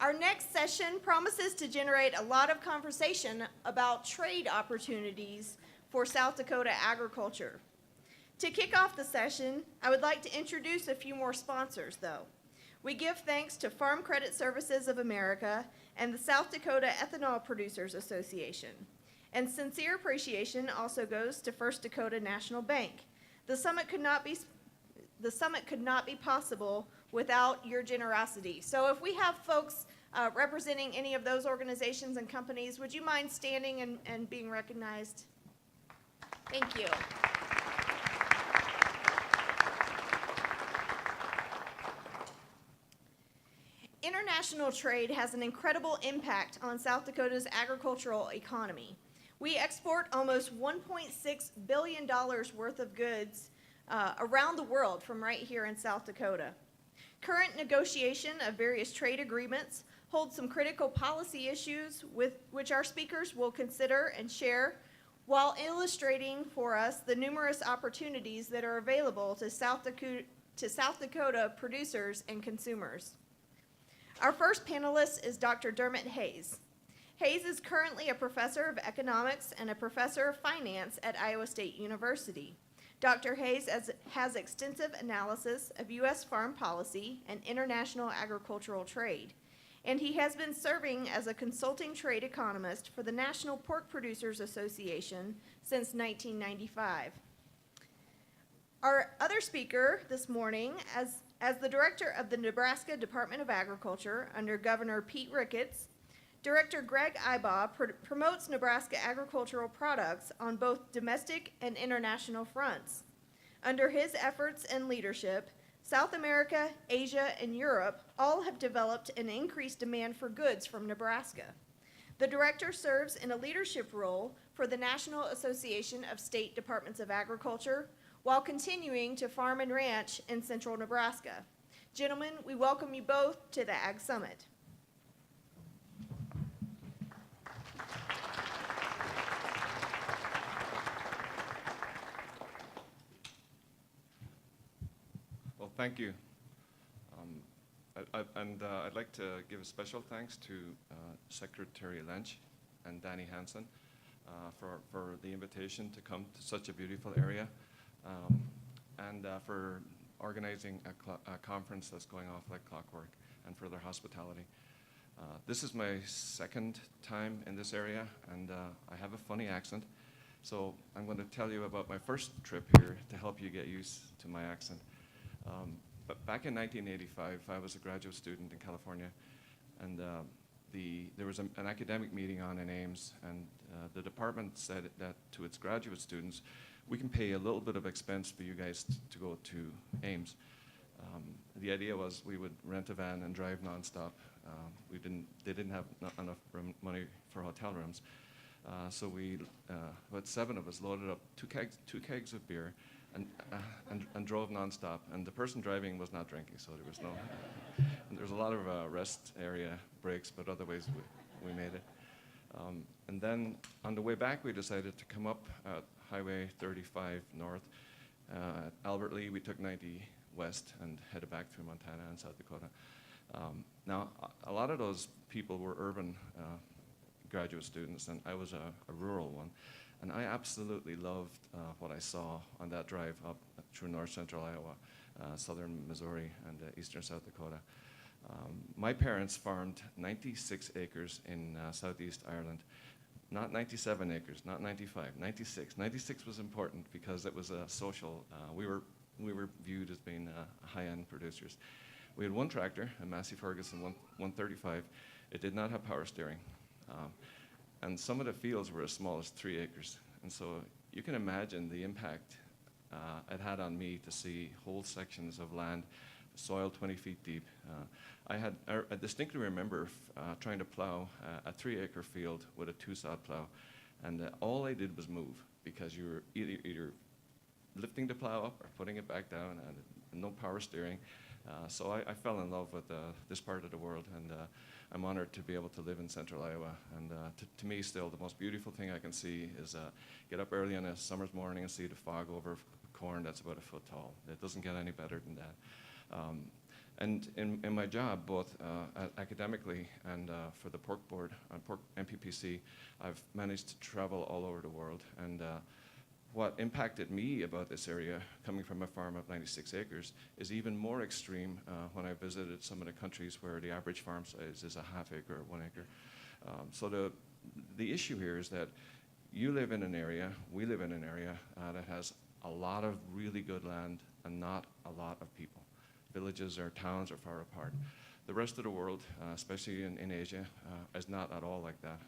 Our next session promises to generate a lot of conversation about trade opportunities for South Dakota agriculture. To kick off the session, I would like to introduce a few more sponsors, though. We give thanks to Farm Credit Services of America and the South Dakota Ethanol Producers Association. And sincere appreciation also goes to First Dakota National Bank. The summit could not be possible without your generosity. So if we have folks representing any of those organizations and companies, would you mind standing and being recognized? Thank you. International trade has an incredible impact on South Dakota's agricultural economy. We export almost $1.6 billion worth of goods around the world from right here in South Dakota. Current negotiation of various trade agreements holds some critical policy issues with which our speakers will consider and share, while illustrating for us the numerous opportunities that are available to South Dakota producers and consumers. Our first panelist is Dr. Dermot Hayes. Hayes is currently a professor of economics and a professor of finance at Iowa State University. Dr. Hayes has extensive analysis of U.S. farm policy and international agricultural trade, and he has been serving as a consulting trade economist for the National Pork Producers Association since 1995. Our other speaker this morning, as the director of the Nebraska Department of Agriculture under Governor Pete Ricketts, Director Greg Ibaugh promotes Nebraska agricultural products on both domestic and international fronts. Under his efforts and leadership, South America, Asia, and Europe all have developed an increased demand for goods from Nebraska. The director serves in a leadership role for the National Association of State Departments of Agriculture while continuing to farm and ranch in central Nebraska. Gentlemen, we welcome you both to the Ag Summit. Well, thank you. I'd like to give a special thanks to Secretary Lynch and Danny Hansen for the invitation to come to such a beautiful area and for organizing a conference that's going off like clockwork and for their hospitality. This is my second time in this area, and I have a funny accent, so I'm going to tell you about my first trip here to help you get used to my accent. But back in 1985, I was a graduate student in California, and there was an academic meeting on in Ames, and the department said that to its graduate students, we can pay a little bit of expense for you guys to go to Ames. The idea was we would rent a van and drive nonstop. They didn't have enough money for hotel rooms, so about 7 of us loaded up two kegs of beer and drove nonstop. And the person driving was not drinking, so there was no. And there was a lot of rest area breaks, but otherwise we made it. And then on the way back, we decided to come up Highway 35 north. At Albert Lee, we took 90 west and headed back through Montana and South Dakota. Now, a lot of those people were urban graduate students, and I was a rural one. And I absolutely loved what I saw on that drive up through north central Iowa, southern Missouri, and eastern South Dakota. My parents farmed 96 acres in southeast Ireland. Not 97 acres, not 95, 96. 96 was important because it was a social, we were viewed as being high-end producers. We had one tractor, a Massey Ferguson 135. It did not have power steering. And some of the fields were as small as 3 acres. And so you can imagine the impact it had on me to see whole sections of land, soil 20 feet deep. I distinctly remember trying to plow a 3-acre field with a 2-sod plow. And all I did was move because you were either lifting the plow up or putting it back down, and no power steering. So I fell in love with this part of the world, and I'm honored to be able to live in central Iowa. And to me, still, the most beautiful thing I can see is get up early on a summer's morning and see the fog over corn that's about a foot tall. It doesn't get any better than that. And in my job, both academically and for the pork board, pork MPPC, I've managed to travel all over the world. And what impacted me about this area, coming from a farm of 96 acres, is even more extreme when I visited some of the countries where the average farm size is a half acre or 1 acre. So the issue here is that you live in an area, we live in an area that has a lot of really good land and not a lot of people. Villages or towns are far apart. The rest of the world, especially in Asia, is not at all like that,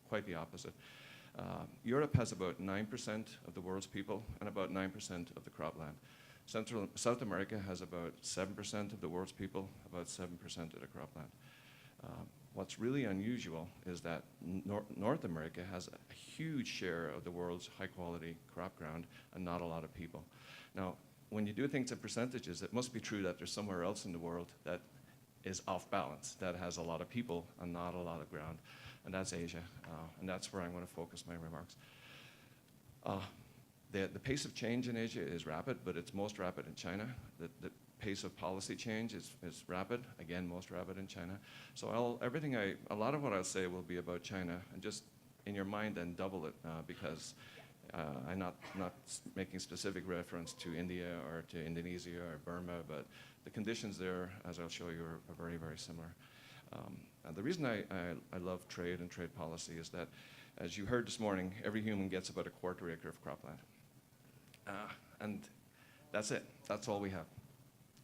quite the opposite. Europe has about 9% of the world's people and about 9% of the cropland. South America has about 7% of the world's people, about 7% of the cropland. What's really unusual is that North America has a huge share of the world's high-quality crop ground and not a lot of people. Now, when you do things in percentages, it must be true that there's somewhere else in the world that is off balance, that has a lot of people and not a lot of ground, and that's Asia, and that's where I'm going to focus my remarks. The pace of change in Asia is rapid, but it's most rapid in China. The pace of policy change is rapid, again, most rapid in China. So a lot of what I'll say will be about China, and just in your mind then double it, because I'm not making specific reference to India or to Indonesia or Burma, but the conditions there, as I'll show you, are very, very similar. And the reason I love trade and trade policy is that, as you heard this morning, every human gets about a quarter acre of cropland. And that's it. That's all we have.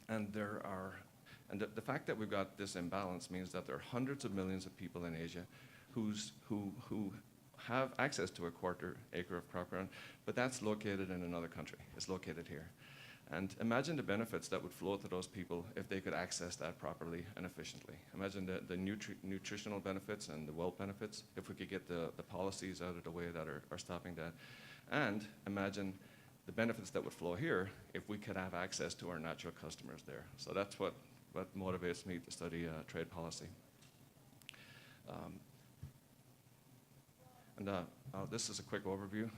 And the fact that we've got this imbalance means that there are hundreds of millions of people in Asia who have access to a quarter acre of crop ground, but that's located in another country. It's located here. And imagine the benefits that would flow to those people if they could access that properly and efficiently. Imagine the nutritional benefits and the wealth benefits if we could get the policies out of the way that are stopping that. And imagine the benefits that would flow here if we could have access to our natural customers there. So that's what motivates me to study trade policy. This is a quick overview.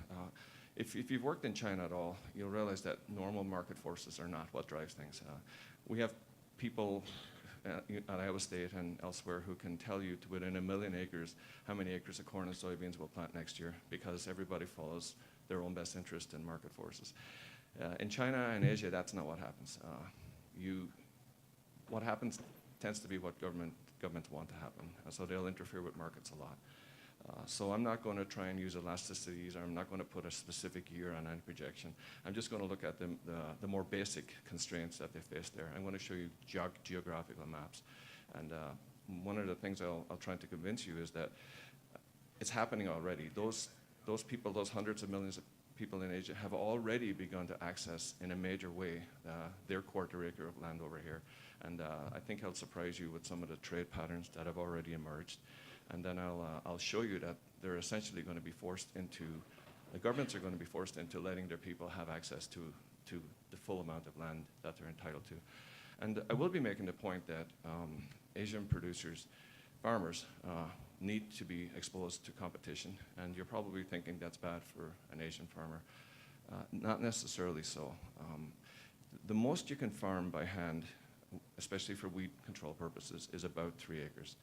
If you've worked in China at all, you'll realize that normal market forces are not what drives things. We have people at Iowa State and elsewhere who can tell you to within 1 million acres how many acres of corn and soybeans we'll plant next year, because everybody follows their own best interest in market forces. In China and Asia, that's not what happens. What happens tends to be what governments want to happen, so they'll interfere with markets a lot. So I'm not going to try and use elasticities, or I'm not going to put a specific year on any projection. I'm just going to look at the more basic constraints that they face there. I'm going to show you geographical maps. And one of the things I'll try to convince you is that it's happening already. Those people, those hundreds of millions of people in Asia have already begun to access in a major way their quarter acre of land over here. And I think I'll surprise you with some of the trade patterns that have already emerged. And then I'll show you that they're essentially going to be forced into, the governments are going to be forced into letting their people have access to the full amount of land that they're entitled to. And I will be making the point that Asian producers, farmers, need to be exposed to competition. And you're probably thinking that's bad for an Asian farmer. Not necessarily so. The most you can farm by hand, especially for weed control purposes, is about 3 acres.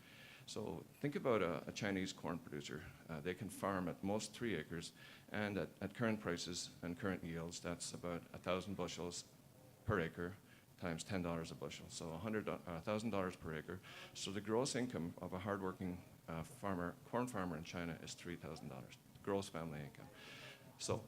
So think about a Chinese corn producer. They can farm at most 3 acres, and at current prices and current yields, that's about 1,000 bushels per acre times $10 a bushel, so $1,000 per acre. So the gross income of a hardworking corn farmer in China is $3,000, gross family income. So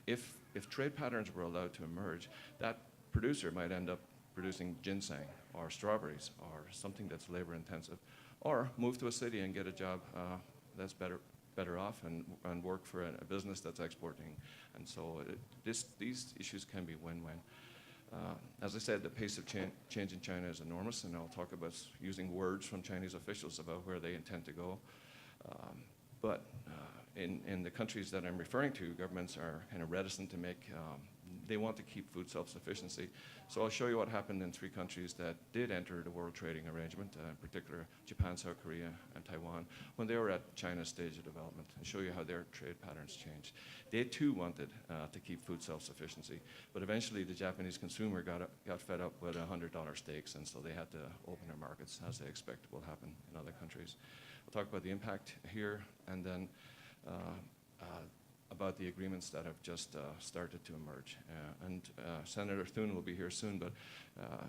if trade patterns were allowed to emerge, that producer might end up producing ginseng or strawberries or something that's labor intensive, or move to a city and get a job that's better off and work for a business that's exporting. And so these issues can be win-win. As I said, the pace of change in China is enormous, and I'll talk about using words from Chinese officials about where they intend to go. But in the countries that I'm referring to, governments are kind of reticent to make they want to keep food self-sufficiency. So I'll show you what happened in 3 countries that did enter the World Trading Arrangement, in particular Japan, South Korea, and Taiwan, when they were at China's stage of development, and show you how their trade patterns changed. They too wanted to keep food self-sufficiency, but eventually the Japanese consumer got fed up with $100 steaks, and so they had to open their markets, as they expect will happen in other countries. We'll talk about the impact here, and then about the agreements that have just started to emerge. Senator Thune will be here soon, but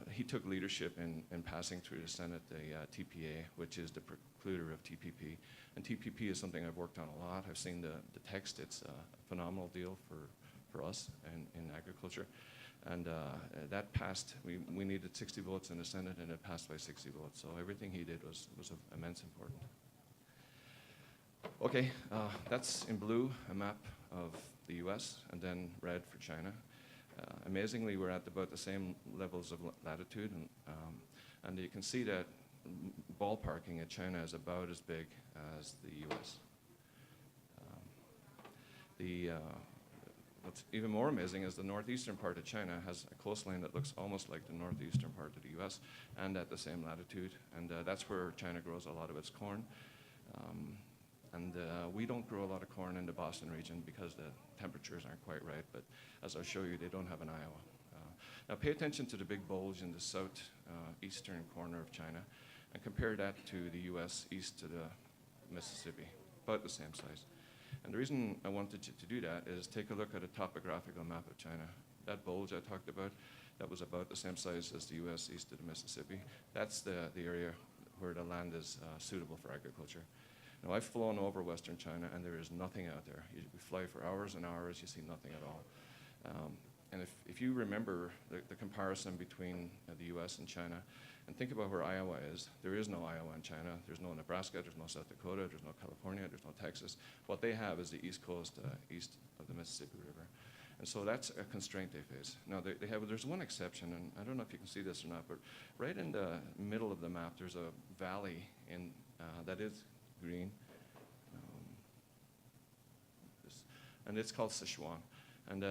he took leadership in passing through the Senate the TPA, which is the precluder of TPP. And TPP is something I've worked on a lot. I've seen the text. It's a phenomenal deal for us in agriculture. And that passed. We needed 60 votes in the Senate, and it passed by 60 votes. So everything he did was of immense importance. Okay, that's in blue, a map of the US, and then red for China. Amazingly, we're at about the same levels of latitude, and you can see that ballparking at China is about as big as the US. What's even more amazing is the northeastern part of China has a coastline that looks almost like the northeastern part of the US, and at the same latitude, and that's where China grows a lot of its corn. We don't grow a lot of corn in the Boston region because the temperatures aren't quite right, but as I'll show you, they don't have in Iowa. Now pay attention to the big bulge in the southeastern corner of China and compare that to the US east to the Mississippi, about the same size. And the reason I wanted you to do that is take a look at a topographical map of China. That bulge I talked about, that was about the same size as the US east of the Mississippi. That's the area where the land is suitable for agriculture. Now, I've flown over Western China, and there is nothing out there. You fly for hours and hours, you see nothing at all. And if you remember the comparison between the US and China, and think about where Iowa is, there is no Iowa in China. There's no Nebraska, there's no South Dakota, there's no California, there's no Texas. What they have is the East Coast, east of the Mississippi River. And so that's a constraint they face. Now, there's one exception, and I don't know if you can see this or not, but right in the middle of the map, there's a valley that is green, and it's called Sichuan. And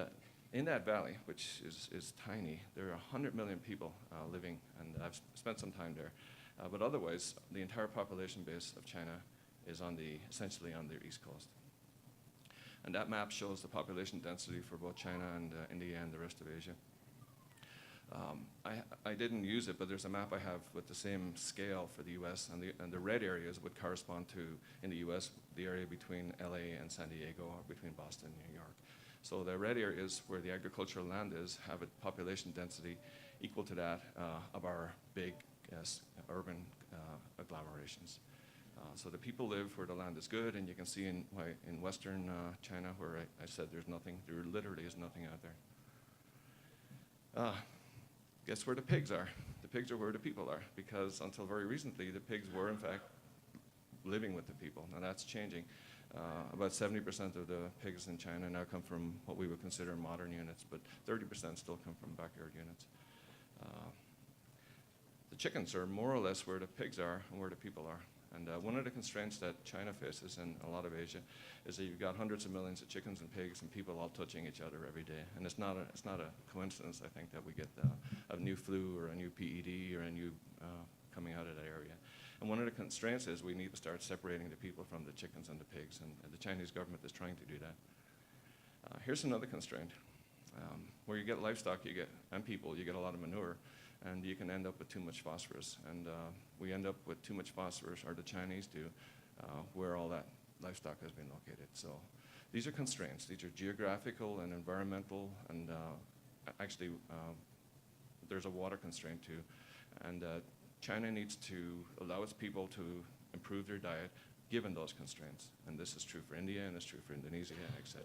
in that valley, which is tiny, there are 100 million people living, and I've spent some time there. But otherwise, the entire population base of China is essentially on the East Coast. And that map shows the population density for both China and India and the rest of Asia. I didn't use it, but there's a map I have with the same scale for the US, and the red areas would correspond to, in the US, the area between LA and San Diego, or between Boston and New York. So the red areas where the agricultural land is have a population density equal to that of our big urban agglomerations. So the people live where the land is good, and you can see in western China, where I said there's nothing, there literally is nothing out there. Guess where the pigs are? The pigs are where the people are, because until very recently, the pigs were, in fact, living with the people. Now that's changing. About 70% of the pigs in China now come from what we would consider modern units, but 30% still come from backyard units. The chickens are more or less where the pigs are and where the people are. And one of the constraints that China faces and a lot of Asia is that you've got hundreds of millions of chickens and pigs and people all touching each other every day. And it's not a coincidence, I think, that we get a new flu or a new PED or a new coming out of that area. And one of the constraints is we need to start separating the people from the chickens and the pigs, and the Chinese government is trying to do that. Here's another constraint. Where you get livestock and people, you get a lot of manure, and you can end up with too much phosphorus. And we end up with too much phosphorus, or the Chinese do, where all that livestock has been located. So these are constraints. These are geographical and environmental, and actually there's a water constraint too. And China needs to allow its people to improve their diet given those constraints. And this is true for India, and it's true for Indonesia, etc.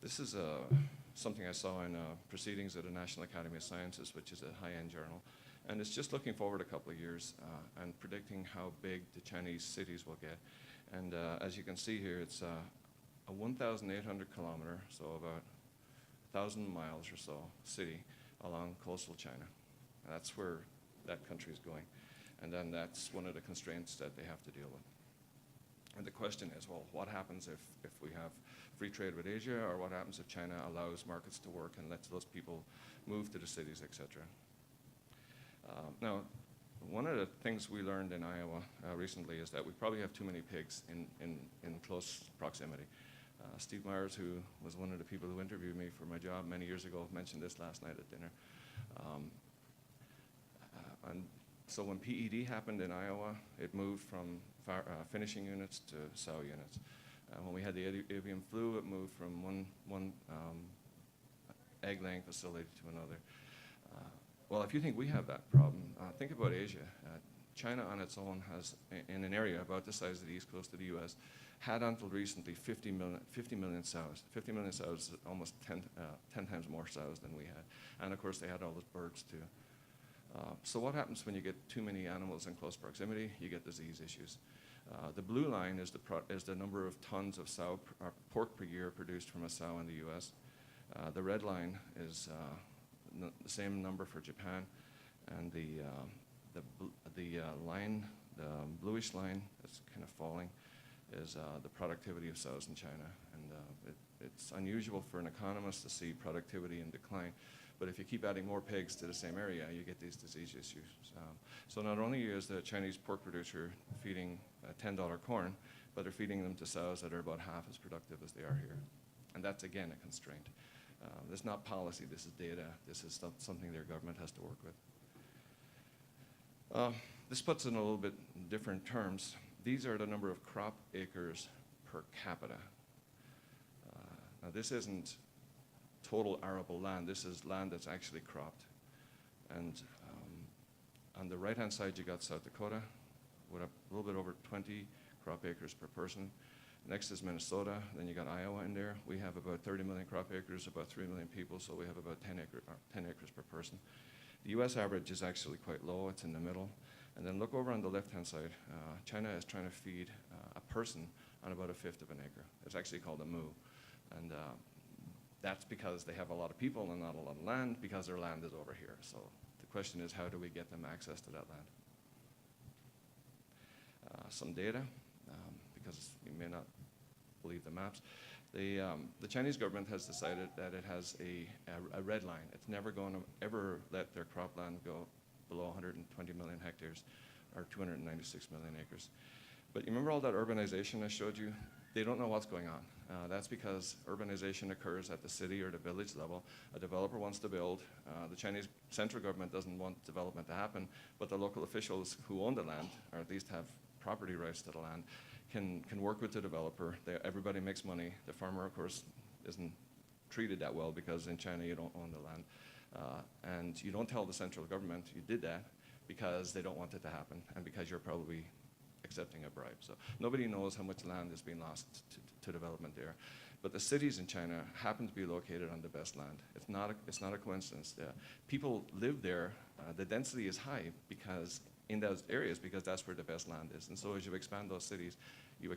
This is something I saw in proceedings at the National Academy of Sciences, which is a high-end journal. And it's just looking forward a couple of years and predicting how big the Chinese cities will get. And as you can see here, it's a 1,800 kilometer, so about 1,000 miles or so, city along coastal China. And that's where that country is going. And then that's one of the constraints that they have to deal with. And the question is, well, what happens if we have free trade with Asia, or what happens if China allows markets to work and lets those people move to the cities, etc. Now, one of the things we learned in Iowa recently is that we probably have too many pigs in close proximity. Steve Myers, who was one of the people who interviewed me for my job many years ago, mentioned this last night at dinner. And so when PED happened in Iowa, it moved from finishing units to sow units. When we had the avian flu, it moved from one egg-laying facility to another. Well, if you think we have that problem, think about Asia. China on its own has, in an area about the size of the east coast of the US, had until recently 50 million sows. 50 million sows is almost 10 times more sows than we had. And of course, they had all those birds too. So what happens when you get too many animals in close proximity? You get disease issues. The blue line is the number of tons of sow pork per year produced from a sow in the US. The red line is the same number for Japan, and the bluish line that's kind of falling is the productivity of sows in China. And it's unusual for an economist to see productivity in decline, but if you keep adding more pigs to the same area, you get these disease issues. So not only is the Chinese pork producer feeding $10 corn, but they're feeding them to sows that are about half as productive as they are here. And that's, again, a constraint. This is not policy, this is data. This is something their government has to work with. This puts it in a little bit different terms. These are the number of crop acres per capita. Now, this isn't total arable land. This is land that's actually cropped. And on the right-hand side, you got South Dakota with a little bit over 20 crop acres per person. Next is Minnesota. Then you got Iowa in there. We have about 30 million crop acres, about 3 million people, so we have about 10 acres per person. The US average is actually quite low. It's in the middle. And then look over on the left-hand side. China is trying to feed a person on about 1/5 of an acre. It's actually called a moo. And that's because they have a lot of people and not a lot of land, because their land is over here. So the question is, how do we get them access to that land? Some data, because you may not believe the maps. The Chinese government has decided that it has a red line. It's never going to ever let their cropland go below 120 million hectares, or 296 million acres. But you remember all that urbanization I showed you? They don't know what's going on. That's because urbanization occurs at the city or the village level. A developer wants to build. The Chinese central government doesn't want development to happen, but the local officials who own the land, or at least have property rights to the land, can work with the developer. Everybody makes money. The farmer, of course, isn't treated that well, because in China you don't own the land. And you don't tell the central government you did that, because they don't want it to happen, and because you're probably accepting a bribe. So nobody knows how much land is being lost to development there. But the cities in China happen to be located on the best land. It's not a coincidence. People live there. The density is high because in those areas, because that's where the best land is. And so as you expand those cities, you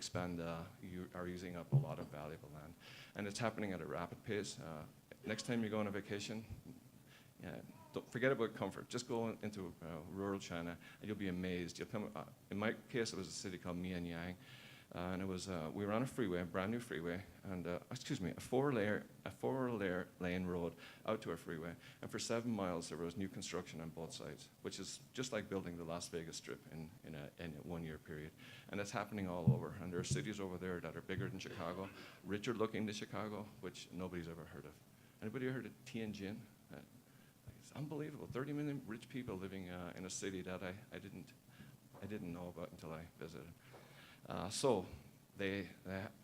are using up a lot of valuable land. And it's happening at a rapid pace. Next time you go on a vacation, don't forget about comfort. Just go into rural China, and you'll be amazed. You'll come. In my case, it was a city called Mianyang, and it was we were on a freeway, a brand new freeway, and a four-lane road out to a freeway. And for 7 miles, there was new construction on both sides, which is just like building the Las Vegas Strip in a 1-year period. And it's happening all over. And there are cities over there that are bigger than Chicago, richer looking than Chicago, which nobody's ever heard of. Anybody heard of Tianjin? It's unbelievable. 30 million rich people living in a city that I didn't know about until I visited. So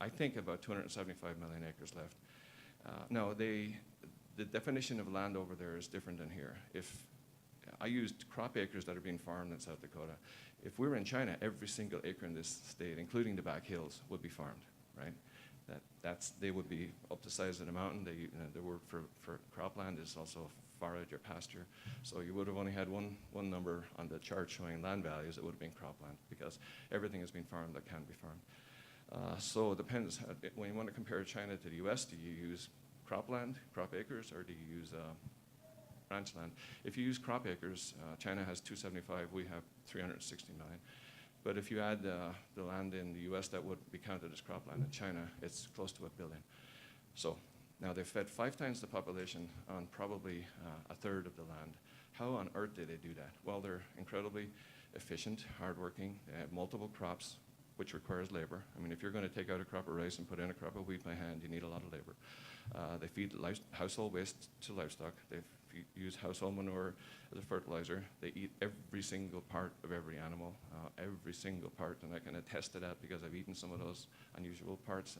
I think about 275 million acres left. Now, the definition of land over there is different than here. If I used crop acres that are being farmed in South Dakota, if we were in China, every single acre in this state, including the back hills, would be farmed, right? They would be up the size of the mountain. The word for cropland is also forage or pasture. So you would have only had one number on the chart showing land values. It would have been cropland, because everything has been farmed that can be farmed. So it depends. When you want to compare China to the US, do you use cropland, crop acres, or do you use ranch land? If you use crop acres, China has 275, we have 360 million. But if you add the land in the US that would be counted as cropland in China, it's close to 1 billion. So now they've fed 5 times the population on probably a third of the land. How on earth did they do that? Well, they're incredibly efficient, hardworking. They have multiple crops, which requires labor. I mean, if you're going to take out a crop of rice and put in a crop of wheat by hand, you need a lot of labor. They feed household waste to livestock. They use household manure as a fertilizer. They eat every single part of every animal, every single part, and I can attest to that because I've eaten some of those unusual parts,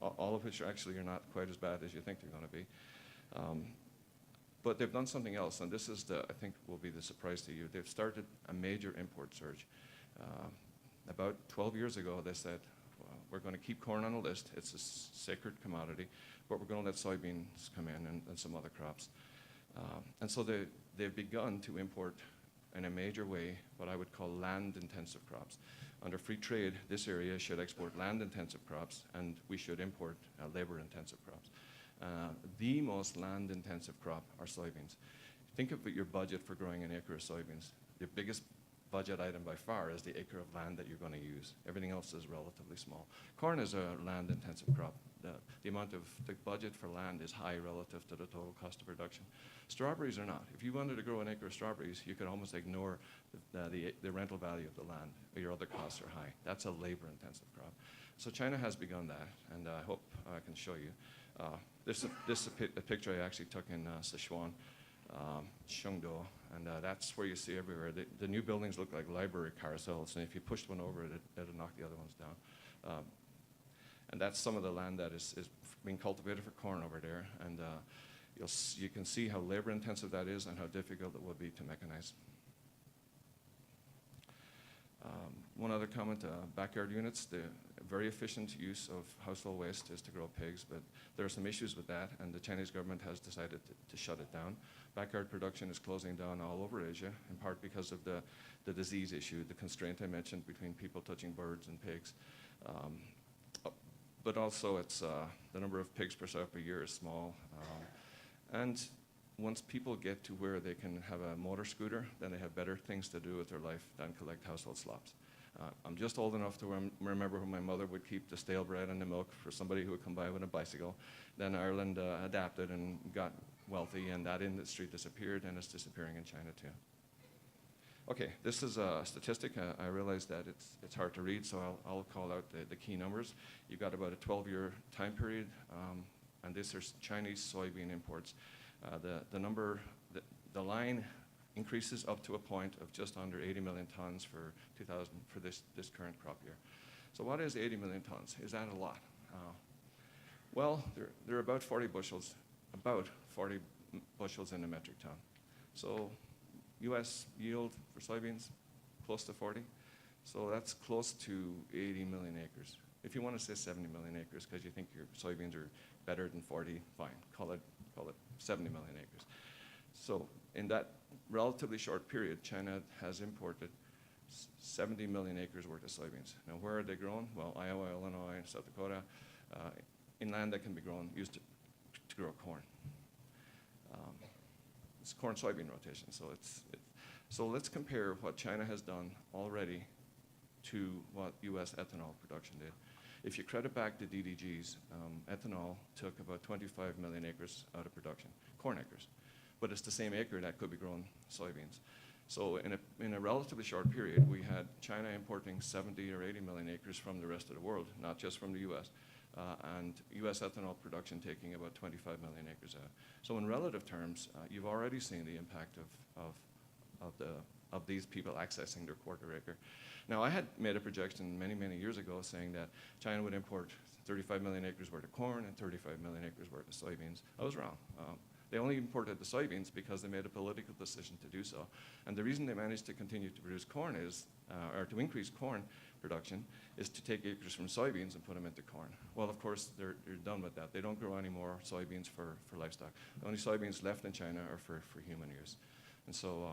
all of which actually are not quite as bad as you think they're going to be. But they've done something else, and this is I think will be the surprise to you. They've started a major import surge. About 12 years ago, they said, well, we're going to keep corn on the list. It's a sacred commodity, but we're going to let soybeans come in and some other crops. And so they've begun to import in a major way what I would call land-intensive crops. Under free trade, this area should export land-intensive crops, and we should import labor-intensive crops. The most land-intensive crop are soybeans. Think of your budget for growing an acre of soybeans. Your biggest budget item by far is the acre of land that you're going to use. Everything else is relatively small. Corn is a land-intensive crop. The amount of the budget for land is high relative to the total cost of production. Strawberries are not. If you wanted to grow an acre of strawberries, you could almost ignore the rental value of the land. Your other costs are high. That's a labor-intensive crop. So China has begun that, and I hope I can show you. This is a picture I actually took in Sichuan, Shengdu, and that's where you see everywhere. The new buildings look like library carousels, and if you pushed one over, it'll knock the other ones down. And that's some of the land that is being cultivated for corn over there, and you can see how labor-intensive that is and how difficult it will be to mechanize. One other comment, backyard units, the very efficient use of household waste is to grow pigs, but there are some issues with that, and the Chinese government has decided to shut it down. Backyard production is closing down all over Asia, in part because of the disease issue, the constraint I mentioned between people touching birds and pigs. But also it's the number of pigs per sow per year is small. And once people get to where they can have a motor scooter, then they have better things to do with their life than collect household slops. I'm just old enough to remember when my mother would keep the stale bread and the milk for somebody who would come by with a bicycle. Then Ireland adapted and got wealthy, and that industry disappeared, and it's disappearing in China too. Okay, this is a statistic. I realize that it's hard to read, so I'll call out the key numbers. You've got about a 12-year time period, and this is Chinese soybean imports. The line increases up to a point of just under 80 million tons for this current crop year. So what is 80 million tons? Is that a lot? Well, there are about 40 bushels in a metric ton. So U.S. yield for soybeans, close to 40. So that's close to 80 million acres. If you want to say 70 million acres because you think your soybeans are better than 40, fine, call it 70 million acres. So in that relatively short period, China has imported 70 million acres worth of soybeans. Now, where are they grown? Well, Iowa, Illinois, South Dakota, in land that can be used to grow corn. It's corn-soybean rotation. So let's compare what China has done already to what U.S. ethanol production did. If you credit back to DDGs, ethanol took about 25 million acres out of production, corn acres. But it's the same acre that could be grown soybeans. So in a relatively short period, we had China importing 70 or 80 million acres from the rest of the world, not just from the U.S., and U.S. ethanol production taking about 25 million acres out. So in relative terms, you've already seen the impact of these people accessing their quarter acre. Now, I had made a projection many, many years ago saying that China would import 35 million acres worth of corn and 35 million acres worth of soybeans. I was wrong. They only imported the soybeans because they made a political decision to do so. And the reason they managed to continue to produce corn is, or to increase corn production, is to take acres from soybeans and put them into corn. Well, of course, they're done with that. They don't grow any more soybeans for livestock. The only soybeans left in China are for human use. And so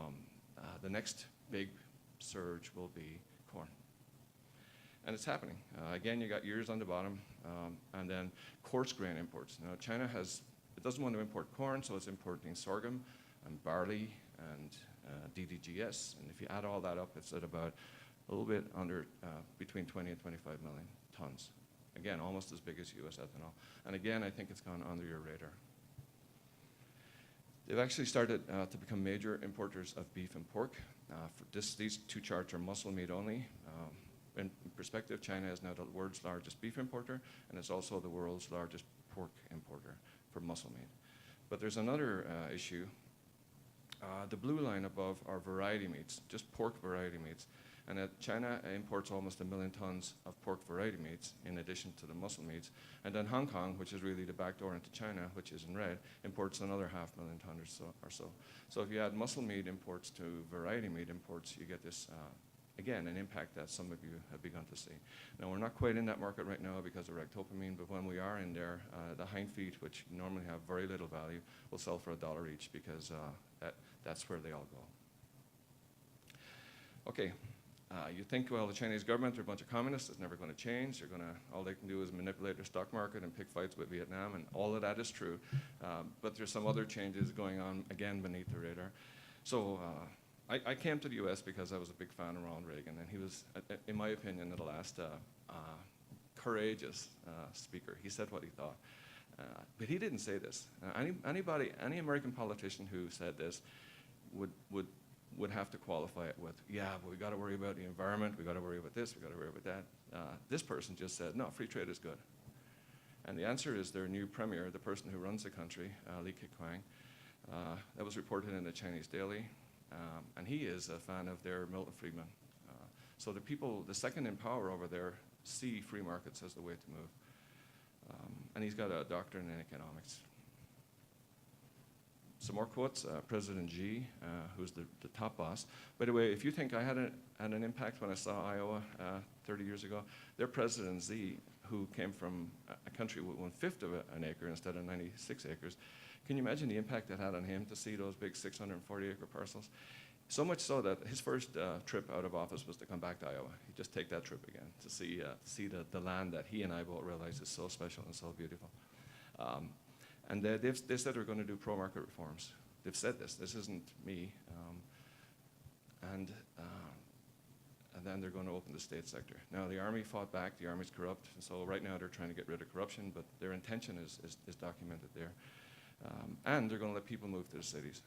the next big surge will be corn. And it's happening. Again, you got years on the bottom, and then coarse grain imports. Now, China it doesn't want to import corn, so it's importing sorghum and barley and DDGS. And if you add all that up, it's at about a little bit under between 20 and 25 million tons. Again, almost as big as US ethanol. And again, I think it's gone under your radar. They've actually started to become major importers of beef and pork. These two charts are muscle meat only. In perspective, China is now the world's largest beef importer, and it's also the world's largest pork importer for muscle meat. But there's another issue. The blue line above are variety meats, just pork variety meats. And China imports almost 1 million tons of pork variety meats in addition to the muscle meats. And then Hong Kong, which is really the back door into China, which is in red, imports another 500,000 tons or so. So if you add muscle meat imports to variety meat imports, you get this, again, an impact that some of you have begun to see. Now, we're not quite in that market right now because of ractopamine, but when we are in there, the hind feet, which normally have very little value, will sell for $1 each because that's where they all go. Okay. You think, well, the Chinese government are a bunch of communists. It's never going to change. All they can do is manipulate their stock market and pick fights with Vietnam, and all of that is true. But there's some other changes going on, again, beneath the radar. So I came to the U.S. because I was a big fan of Ronald Reagan, and he was, in my opinion, the last courageous speaker. He said what he thought. But he didn't say this. Any American politician who said this would have to qualify it with, yeah, but we got to worry about the environment, we got to worry about this, we got to worry about that. This person just said, no, free trade is good. And the answer is their new premier, the person who runs the country, Li Keqiang. That was reported in the Chinese Daily, and he is a fan of their Milton Friedman. So the people, the second in power over there, see free markets as the way to move. And he's got a doctorate in economics. Some more quotes. President Xi, who's the top boss. By the way, if you think I had an impact when I saw Iowa 30 years ago, their President Xi, who came from a country with 1/5 of an acre instead of 96 acres, can you imagine the impact that had on him to see those big 640-acre parcels? So much so that his first trip out of office was to come back to Iowa. He'd just take that trip again to see the land that he and I both realize is so special and so beautiful. And they've said they're going to do pro-market reforms. They've said this. This isn't me. And then they're going to open the state sector. Now, the Army fought back. The Army's corrupt. And so right now they're trying to get rid of corruption, but their intention is documented there. And they're going to let people move to the cities.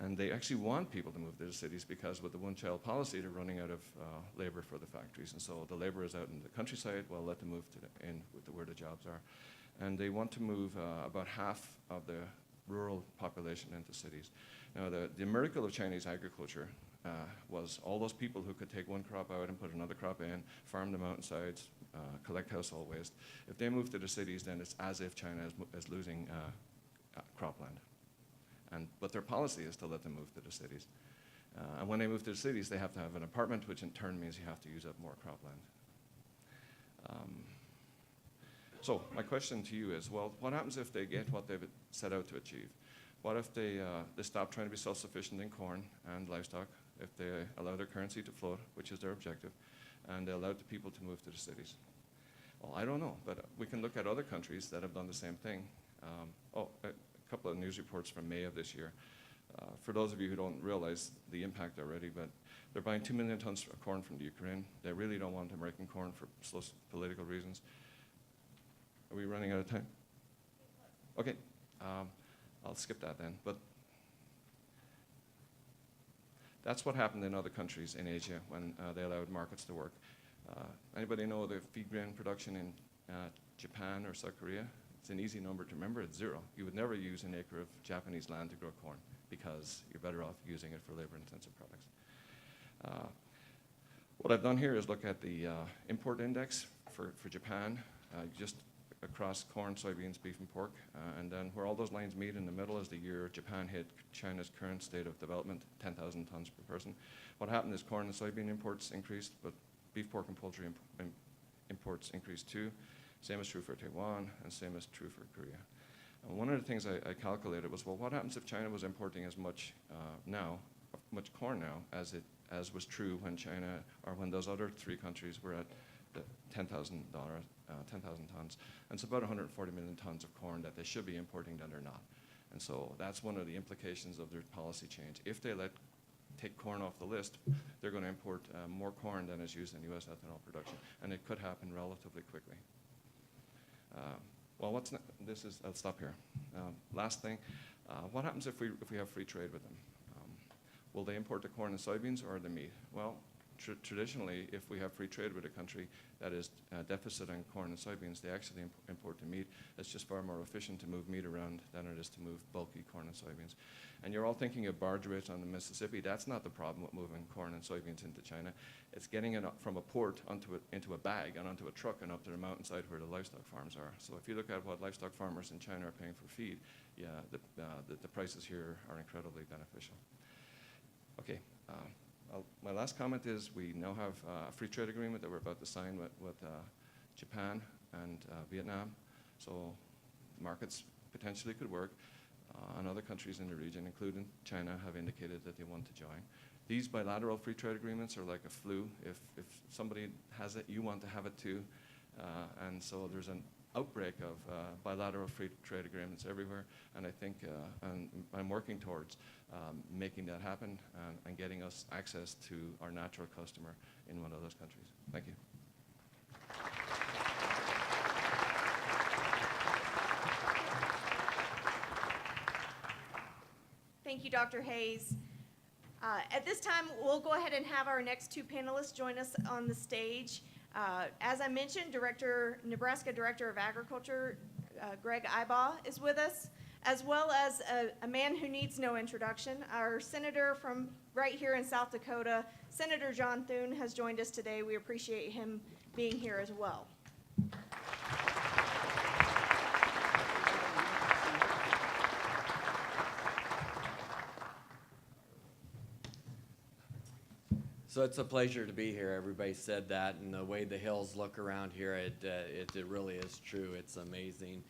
And they actually want people to move to the cities because with the one-child policy, they're running out of labor for the factories. And so the labor is out in the countryside. Well, let them move in where the jobs are. And they want to move about half of the rural population into cities. Now, the miracle of Chinese agriculture was all those people who could take one crop out and put another crop in, farm the mountainsides, collect household waste. If they move to the cities, then it's as if China is losing cropland. But their policy is to let them move to the cities. And when they move to the cities, they have to have an apartment, which in turn means you have to use up more cropland. So my question to you is, well, what happens if they get what they've set out to achieve? What if they stop trying to be self-sufficient in corn and livestock, if they allow their currency to float, which is their objective, and they allow the people to move to the cities? Well, I don't know, but we can look at other countries that have done the same thing. A couple of news reports from May of this year. For those of you who don't realize the impact already, but they're buying 2 million tons of corn from the Ukraine. They really don't want American corn for political reasons. Are we running out of time? Okay, I'll skip that then. But that's what happened in other countries in Asia when they allowed markets to work. Anybody know the feed grain production in Japan or South Korea? It's an easy number to remember. It's 0. You would never use an acre of Japanese land to grow corn because you're better off using it for labor-intensive products. What I've done here is look at the import index for Japan, just across corn, soybeans, beef, and pork. And then where all those lines meet in the middle is the year Japan hit China's current state of development, 10,000 tons per person. What happened is corn and soybean imports increased, but beef, pork, and poultry imports increased too. Same is true for Taiwan, and same is true for Korea. And one of the things I calculated was, well, what happens if China was importing as much much corn now as was true when China, or when those other 3 countries were at the 10,000 tons. And it's about 140 million tons of corn that they should be importing that they're not. And so that's one of the implications of their policy change. If they let take corn off the list, they're going to import more corn than is used in U.S. ethanol production, and it could happen relatively quickly. Well, I'll stop here. Last thing, what happens if we have free trade with them? Will they import the corn and soybeans or the meat? Well, traditionally, if we have free trade with a country that is deficit on corn and soybeans, they actually import the meat. It's just far more efficient to move meat around than it is to move bulky corn and soybeans. And you're all thinking of barge rates on the Mississippi. That's not the problem with moving corn and soybeans into China. It's getting it from a port into a bag and onto a truck and up to the mountainside where the livestock farms are. So if you look at what livestock farmers in China are paying for feed, yeah, the prices here are incredibly beneficial. Okay. My last comment is we now have a free trade agreement that we're about to sign with Japan and Vietnam. So markets potentially could work. And other countries in the region, including China, have indicated that they want to join. These bilateral free trade agreements are like a flu. If somebody has it, you want to have it too. And so there's an outbreak of bilateral free trade agreements everywhere. And I think I'm working towards making that happen and getting us access to our natural customer in one of those countries. Thank you. Thank you, Dr. Hayes. At this time, we'll go ahead and have our next two panelists join us on the stage. As I mentioned, Nebraska Director of Agriculture, Greg Ibaugh, is with us, as well as a man who needs no introduction. Our senator from right here in South Dakota, Senator John Thune, has joined us today. We appreciate him being here as well. So it's a pleasure to be here. Everybody said that, and the way the hills look around here, it really is true. It's amazing.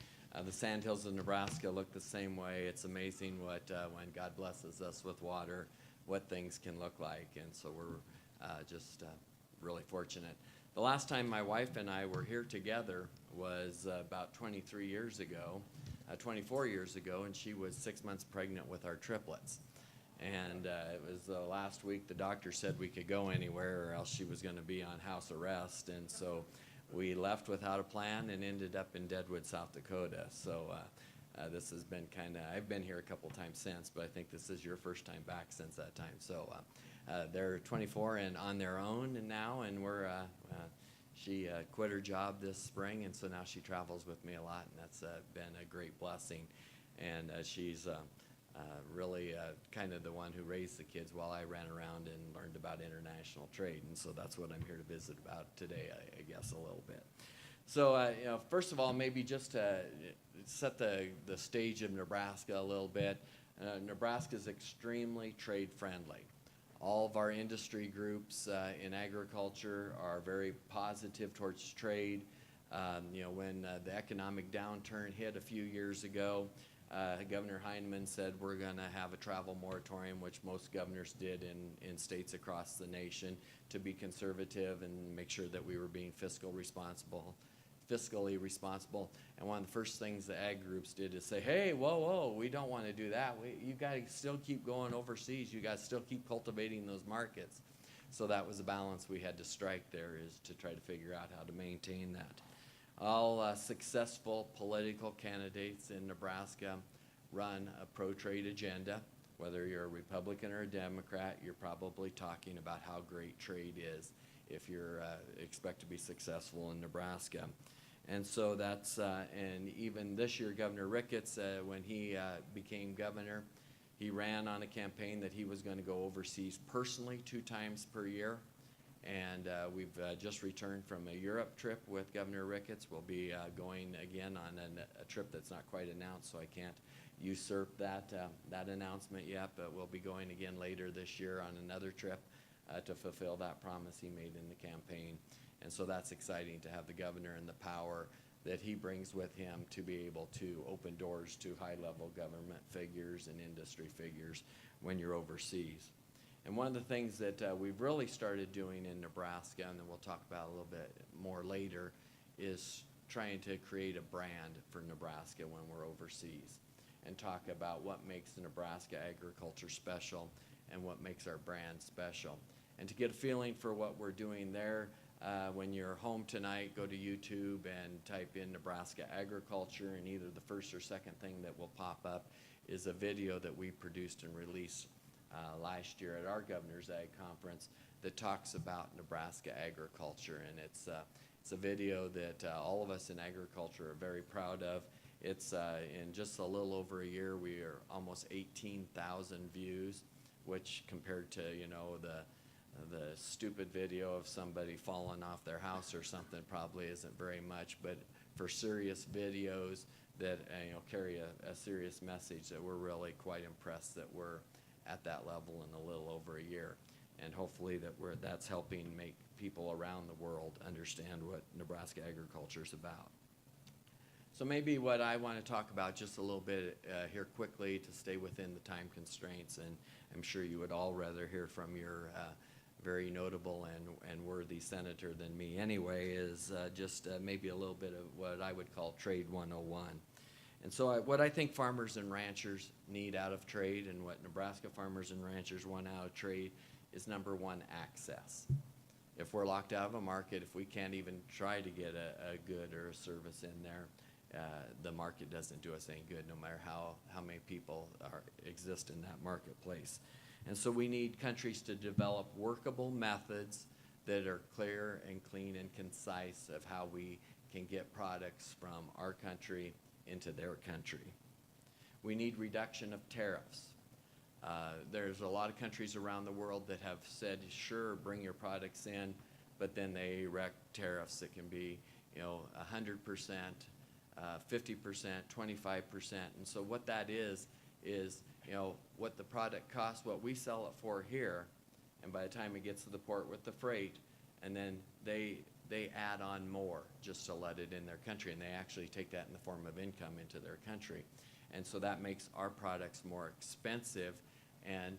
The sandhills of Nebraska look the same way. It's amazing what, when God blesses us with water, what things can look like, and so we're just really fortunate. The last time my wife and I were here together was about 24 years ago, and she was 6 months pregnant with our triplets. And it was last week the doctor said we could go anywhere or else she was going to be on house arrest. And so we left without a plan and ended up in Deadwood, South Dakota. So this has been I've been here a couple times since, but I think this is your first time back since that time. So they're 24 and on their own now, and she quit her job this spring, and so now she travels with me a lot, and that's been a great blessing. And she's really kind of the one who raised the kids while I ran around and learned about international trade. And so that's what I'm here to visit about today, I guess, a little bit. So, first of all, maybe just to set the stage of Nebraska a little bit. Nebraska is extremely trade friendly. All of our industry groups in agriculture are very positive towards trade. When the economic downturn hit a few years ago, Governor Heineman said we're going to have a travel moratorium, which most governors did in states across the nation, to be conservative and make sure that we were being fiscally responsible. And one of the first things the ag groups did is say, hey, whoa, we don't want to do that. You got to still keep going overseas. You got to still keep cultivating those markets. So that was a balance we had to strike there, is to try to figure out how to maintain that. All successful political candidates in Nebraska run a pro-trade agenda. Whether you're a Republican or a Democrat, you're probably talking about how great trade is if you're expect to be successful in Nebraska. And so that's, and even this year, Governor Ricketts, when he became governor, he ran on a campaign that he was going to go overseas personally 2 times per year. And we've just returned from a Europe trip with Governor Ricketts. We'll be going again on a trip that's not quite announced, so I can't usurp that announcement yet, but we'll be going again later this year on another trip to fulfill that promise he made in the campaign. And so that's exciting to have the governor and the power that he brings with him to be able to open doors to high-level government figures and industry figures when you're overseas. And one of the things that we've really started doing in Nebraska, and then we'll talk about a little bit more later, is trying to create a brand for Nebraska when we're overseas and talk about what makes the Nebraska agriculture special and what makes our brand special. And to get a feeling for what we're doing there, when you're home tonight, go to YouTube and type in Nebraska Agriculture, and either the first or second thing that will pop up is a video that we produced and released last year at our Governor's Ag Conference that talks about Nebraska agriculture. And it's a video that all of us in agriculture are very proud of. It's in just a little over a year, we are almost 18,000 views, which compared to, you know, the stupid video of somebody falling off their house or something probably isn't very much. But for serious videos that you know, carry a serious message, that we're really quite impressed that we're at that level in a little over a year. And hopefully that's helping make people around the world understand what Nebraska agriculture is about. So maybe what I want to talk about just a little bit here quickly to stay within the time constraints, and I'm sure you would all rather hear from your very notable and worthy senator than me anyway, is just maybe a little bit of what I would call Trade 101. And so what I think farmers and ranchers need out of trade, and what Nebraska farmers and ranchers want out of trade, is number one, access. If we're locked out of a market, if we can't even try to get a good or a service in there, the market doesn't do us any good, no matter how many people exist in that marketplace. And so we need countries to develop workable methods that are clear and clean and concise of how we can get products from our country into their country. We need reduction of tariffs. There's a lot of countries around the world that have said, sure, bring your products in, but then they erect tariffs that can be, 100%, 50%, 25%. And so what that is, what the product costs, what we sell it for here, and by the time it gets to the port with the freight, and then they add on more just to let it in their country, and they actually take that in the form of income into their country. And so that makes our products more expensive, and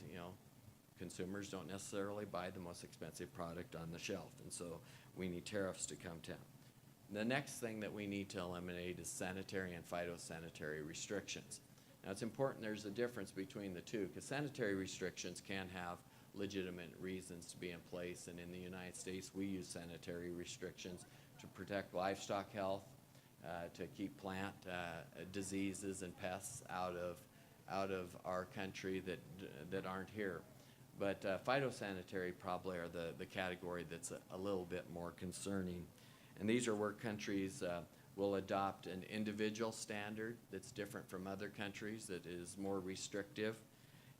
consumers don't necessarily buy the most expensive product on the shelf, and so we need tariffs to come down. The next thing that we need to eliminate is sanitary and phytosanitary restrictions. Now, it's important there's a difference between the two, because sanitary restrictions can have legitimate reasons to be in place, and in the United States we use sanitary restrictions to protect livestock health, to keep plant diseases and pests out of our country that aren't here. But phytosanitary probably are the category that's a little bit more concerning. And these are where countries will adopt an individual standard that's different from other countries, that is more restrictive.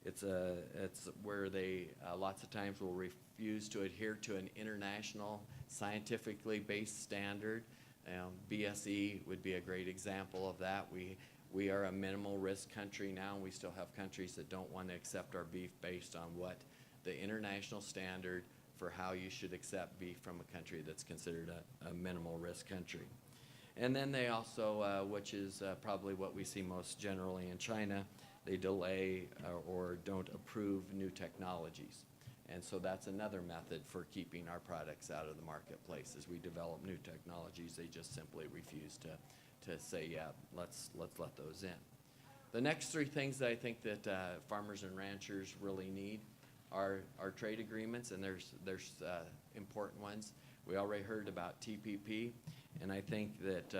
It's where they lots of times will refuse to adhere to an international scientifically based standard. BSE would be a great example of that. We are a minimal risk country now, and we still have countries that don't want to accept our beef based on what the international standard for how you should accept beef from a country that's considered a minimal risk country. And then they also, which is probably what we see most generally in China, they delay or don't approve new technologies. And so that's another method for keeping our products out of the marketplace. As we develop new technologies, they just simply refuse to say, yeah, let's let those in. The next three things that I think that farmers and ranchers really need are trade agreements, and there's important ones. We already heard about TPP, and I think that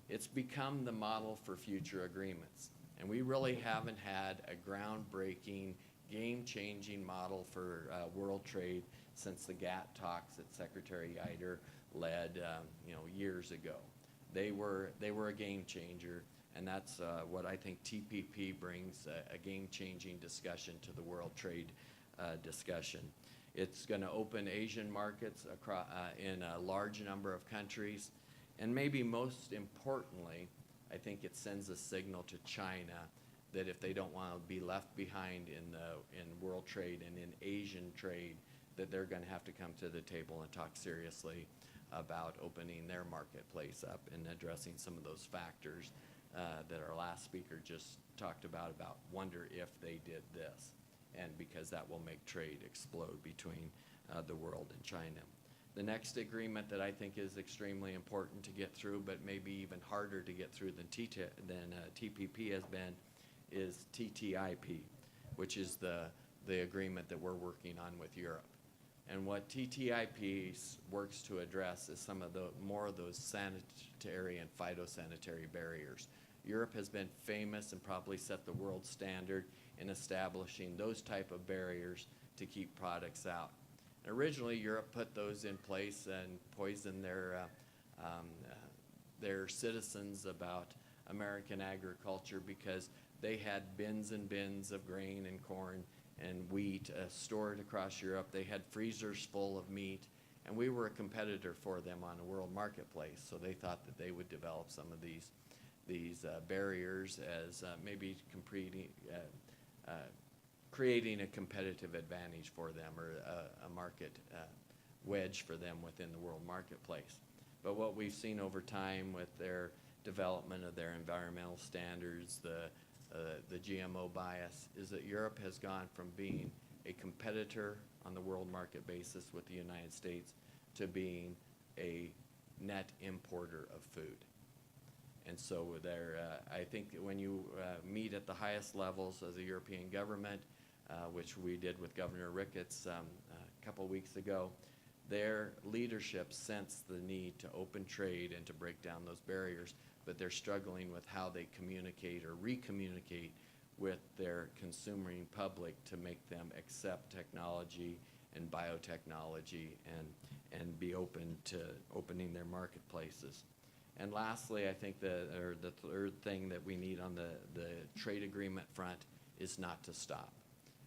it's become the model for future agreements. And we really haven't had a groundbreaking, game-changing model for world trade since the GATT talks that Secretary Eider led years ago. They were a game changer, and that's what I think TPP brings, a game-changing discussion to the world trade discussion. It's going to open Asian markets across, in a large number of countries, and maybe most importantly, I think it sends a signal to China that if they don't want to be left behind in world trade and in Asian trade, that they're going to have to come to the table and talk seriously about opening their marketplace up and addressing some of those factors that our last speaker just talked about wonder if they did this, and because that will make trade explode between the world and China. The next agreement that I think is extremely important to get through, but maybe even harder to get through than TPP has been, is TTIP, which is the the agreement that we're working on with Europe. And what TTIP works to address is some of the more of those sanitary and phytosanitary barriers. Europe has been famous and probably set the world standard in establishing those type of barriers to keep products out. And originally, Europe put those in place and poisoned their citizens about American agriculture because they had bins and bins of grain and corn and wheat stored across Europe. They had freezers full of meat, and we were a competitor for them on a world marketplace. So they thought that they would develop some of these barriers as maybe creating a competitive advantage for them or a market wedge for them within the world marketplace. But what we've seen over time with their development of their environmental standards, the GMO bias, is that Europe has gone from being a competitor on the world market basis with the United States to being a net importer of food. And so I think that when you meet at the highest levels of the European government, which we did with Governor Ricketts a couple weeks ago, their leadership sensed the need to open trade and to break down those barriers, but they're struggling with how they communicate or re-communicate with their consuming public to make them accept technology and biotechnology and be open to opening their marketplaces. And lastly, I think the third thing that we need on the trade agreement front is not to stop.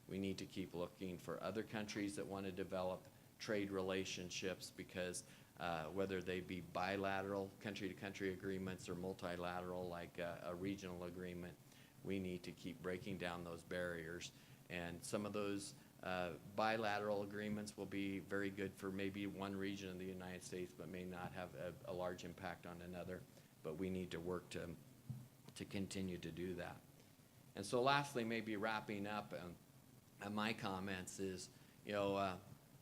We need to keep looking for other countries that want to develop trade relationships because whether they be bilateral country-to-country agreements or multilateral like a regional agreement, we need to keep breaking down those barriers. And some of those bilateral agreements will be very good for maybe one region of the United States but may not have a large impact on another. But we need to work to continue to do that. And so lastly, maybe wrapping up my comments is,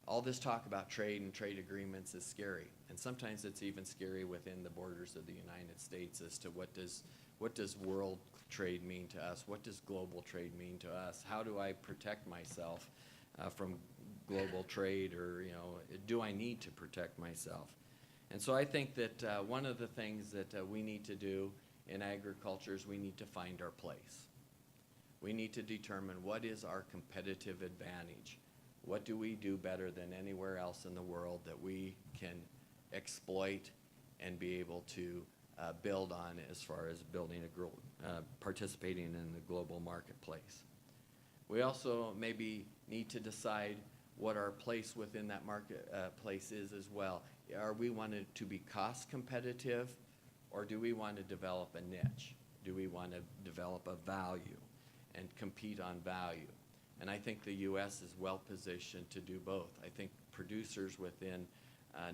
all this talk about trade and trade agreements is scary. And sometimes it's even scary within the borders of the United States as to what does world trade mean to us? What does global trade mean to us? How do I protect myself from global trade, or do I need to protect myself? And so I think that one of the things that we need to do in agriculture is we need to find our place. We need to determine what is our competitive advantage. What do we do better than anywhere else in the world that we can exploit and be able to build on as far as participating in the global marketplace? We also maybe need to decide what our place within that marketplace is as well. Are we wanting to be cost competitive, or do we want to develop a niche? Do we want to develop a value and compete on value? And I think the U.S. is well positioned to do both. I think producers within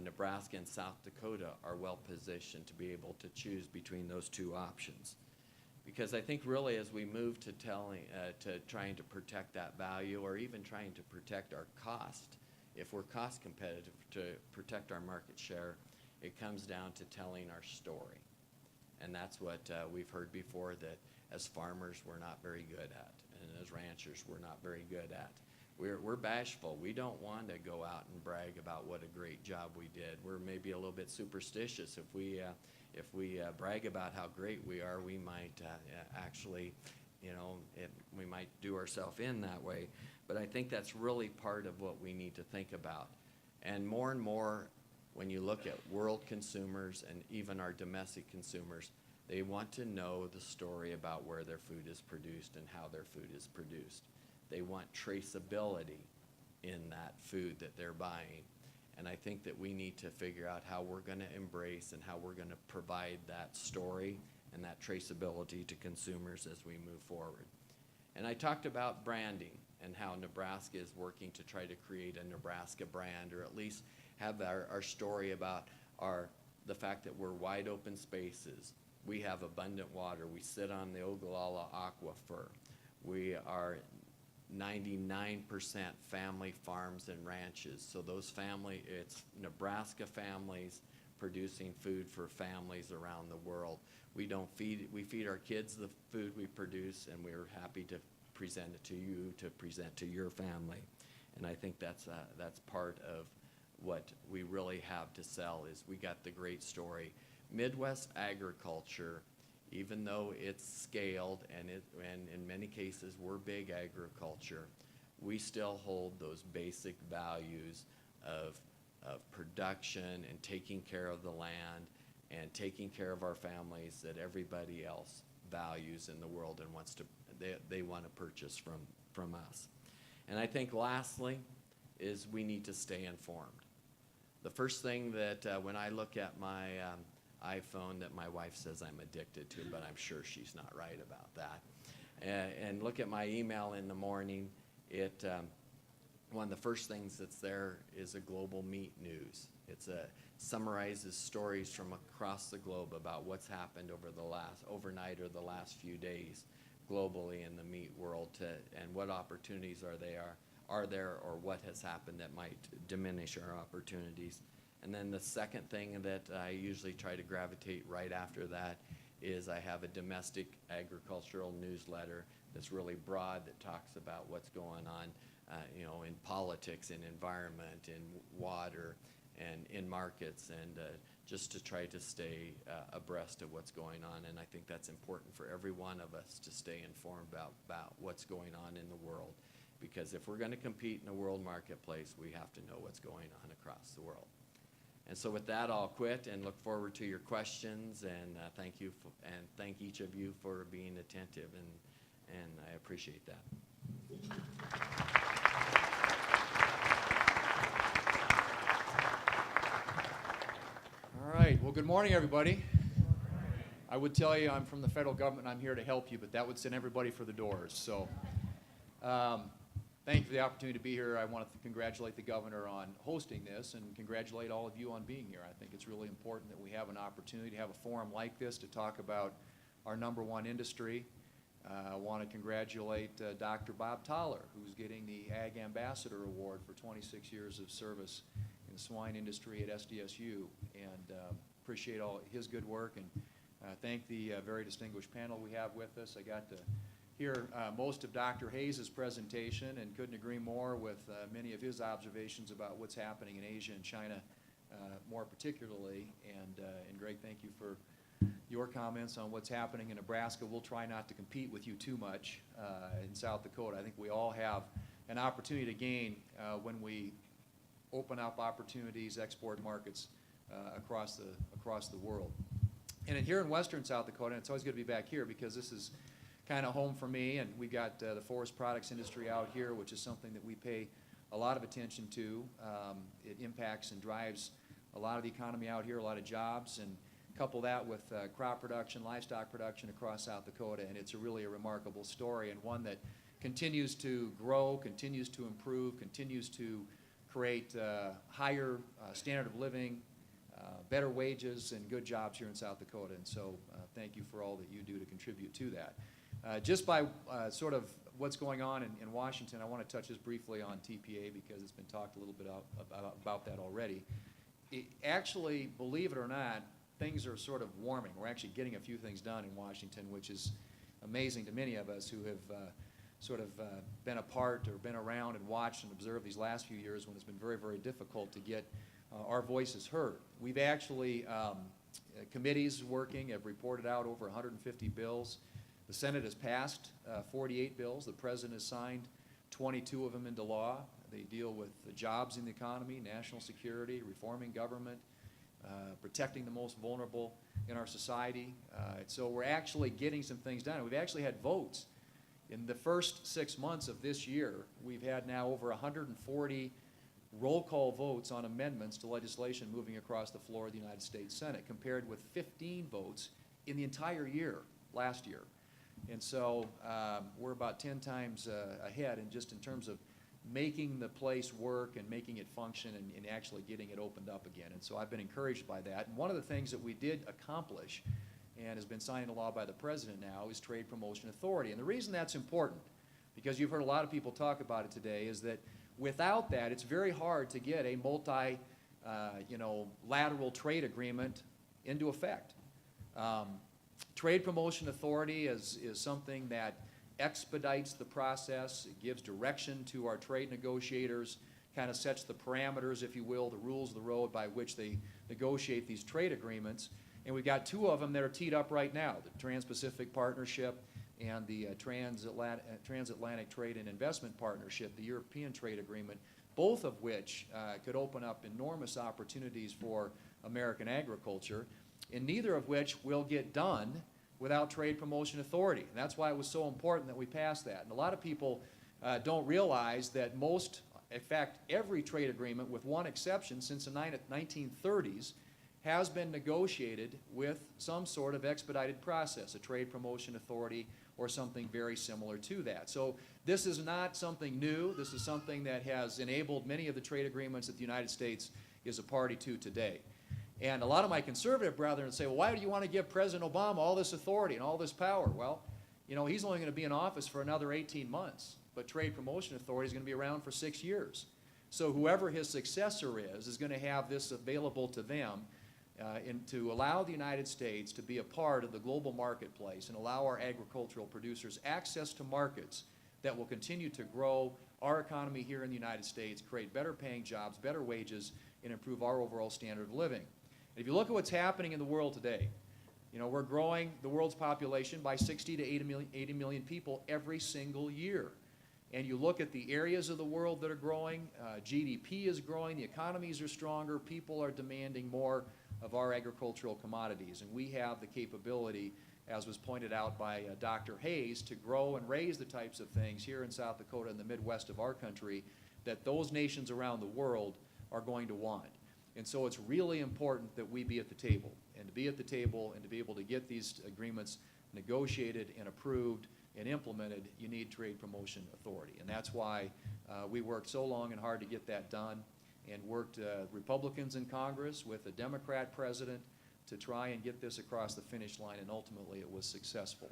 Nebraska and South Dakota are well positioned to be able to choose between those two options. Because I think really as we move to trying to protect that value, or even trying to protect our cost, if we're cost competitive to protect our market share, it comes down to telling our story. And that's what we've heard before, that as farmers we're not very good at, and as ranchers we're not very good at. We're bashful. We don't want to go out and brag about what a great job we did. We're maybe a little bit superstitious. If we brag about how great we are, we might actually, we might do ourselves in that way. But I think that's really part of what we need to think about. And more, when you look at world consumers and even our domestic consumers, they want to know the story about where their food is produced and how their food is produced. They want traceability in that food that they're buying. And I think that we need to figure out how we're going to embrace and how we're going to provide that story and that traceability to consumers as we move forward. And I talked about branding and how Nebraska is working to try to create a Nebraska brand, or at least have our story about the fact that we're wide open spaces. We have abundant water. We sit on the Ogallala Aquifer. We are 99% family farms and ranches. So it's Nebraska families producing food for families around the world. We feed our kids the food we produce, and we're happy to present it to you, to present to your family. And I think that's part of what we really have to sell is we got the great story. Midwest agriculture, even though it's scaled and in many cases we're big agriculture, we still hold those basic values of production and taking care of the land and taking care of our families that everybody else values in the world and wants to, they want to purchase from us. And I think lastly is we need to stay informed. The first thing that when I look at my iPhone that my wife says I'm addicted to, but I'm sure she's not right about that, and look at my email in the morning, one of the first things that's there is a global meat news. It summarizes stories from across the globe about what's happened over the last overnight or the last few days globally in the meat world, and what opportunities are there, or what has happened that might diminish our opportunities. And then the second thing that I usually try to gravitate right after that is I have a domestic agricultural newsletter that's really broad, that talks about what's going on in politics, in environment, in water, and in markets, and just to try to stay abreast of what's going on. And I think that's important for every one of us to stay informed about what's going on in the world. Because if we're going to compete in the world marketplace, we have to know what's going on across the world. And so with that, I'll quit and look forward to your questions, and thank you, and thank each of you for being attentive, and I appreciate that. All right, well, good morning, everybody. I would tell you I'm from the federal government, I'm here to help you, but that would send everybody for the doors. So thank you for the opportunity to be here. I want to congratulate the governor on hosting this and congratulate all of you on being here. I think it's really important that we have an opportunity to have a forum like this to talk about our #1 industry. I want to congratulate Dr. Bob Toller, who's getting the Ag Ambassador Award for 26 years of service in the swine industry at SDSU, and appreciate all his good work, and thank the very distinguished panel we have with us. I got to hear most of Dr. Hayes' presentation and couldn't agree more with many of his observations about what's happening in Asia and China more particularly. And Greg, thank you for your comments on what's happening in Nebraska. We'll try not to compete with you too much in South Dakota. I think we all have an opportunity to gain when we open up opportunities, export markets across the world. And here in western South Dakota, and it's always good to be back here because this is kind of home for me, and we got the forest products industry out here, which is something that we pay a lot of attention to. It impacts and drives a lot of the economy out here, a lot of jobs, and couple that with crop production, livestock production across South Dakota, and it's really a remarkable story, and one that continues to grow, continues to improve, continues to create higher standard of living, better wages, and good jobs here in South Dakota. And so thank you for all that you do to contribute to that. Just by sort of what's going on in Washington, I want to touch just briefly on TPA because it's been talked a little bit about that already. Actually, believe it or not, things are sort of warming. We're actually getting a few things done in Washington, which is amazing to many of us who have sort of been a part or been around and watched and observed these last few years when it's been very, very difficult to get our voices heard. We've actually, committees working have reported out over 150 bills. The Senate has passed 48 bills. The President has signed 22 of them into law. They deal with the jobs in the economy, national security, reforming government, protecting the most vulnerable in our society. So we're actually getting some things done. We've actually had votes. In the first 6 months of this year, we've had now over 140 roll call votes on amendments to legislation moving across the floor of the United States Senate, compared with 15 votes in the entire year last year. And so we're about 10 times ahead in terms of making the place work and making it function and actually getting it opened up again. And so I've been encouraged by that. And one of the things that we did accomplish and has been signed into law by the President now is Trade Promotion Authority. And the reason that's important, because you've heard a lot of people talk about it today, is that without that, it's very hard to get a lateral trade agreement into effect. Trade Promotion Authority is something that expedites the process, it gives direction to our trade negotiators, kind of sets the parameters, if you will, the rules of the road by which they negotiate these trade agreements. And we've got two of them that are teed up right now, the Trans-Pacific Partnership and the Transatlantic Trade and Investment Partnership, the European Trade Agreement, both of which could open up enormous opportunities for American agriculture, and neither of which will get done without Trade Promotion Authority. And that's why it was so important that we passed that. And a lot of people don't realize that most, in fact, every trade agreement, with one exception, since the 1930s, has been negotiated with some sort of expedited process, a Trade Promotion Authority or something very similar to that. So this is not something new. This is something that has enabled many of the trade agreements that the United States is a party to today. And a lot of my conservative brethren say, well, why do you want to give President Obama all this authority and all this power? Well, you know, he's only going to be in office for another 18 months, but Trade Promotion Authority is going to be around for 6 years. So whoever his successor is going to have this available to them to allow the United States to be a part of the global marketplace and allow our agricultural producers access to markets that will continue to grow our economy here in the United States, create better paying jobs, better wages, and improve our overall standard of living. And if you look at what's happening in the world today, you know, we're growing the world's population by 60 to 80 million people every single year. And you look at the areas of the world that are growing, GDP is growing, the economies are stronger, people are demanding more of our agricultural commodities. And we have the capability, as was pointed out by Dr. Hayes, to grow and raise the types of things here in South Dakota and the Midwest of our country that those nations around the world are going to want. And so it's really important that we be at the table. And to be at the table and to be able to get these agreements negotiated and approved and implemented, you need Trade Promotion Authority. And that's why we worked so long and hard to get that done, and worked Republicans in Congress with a Democrat president to try and get this across the finish line, and ultimately it was successful.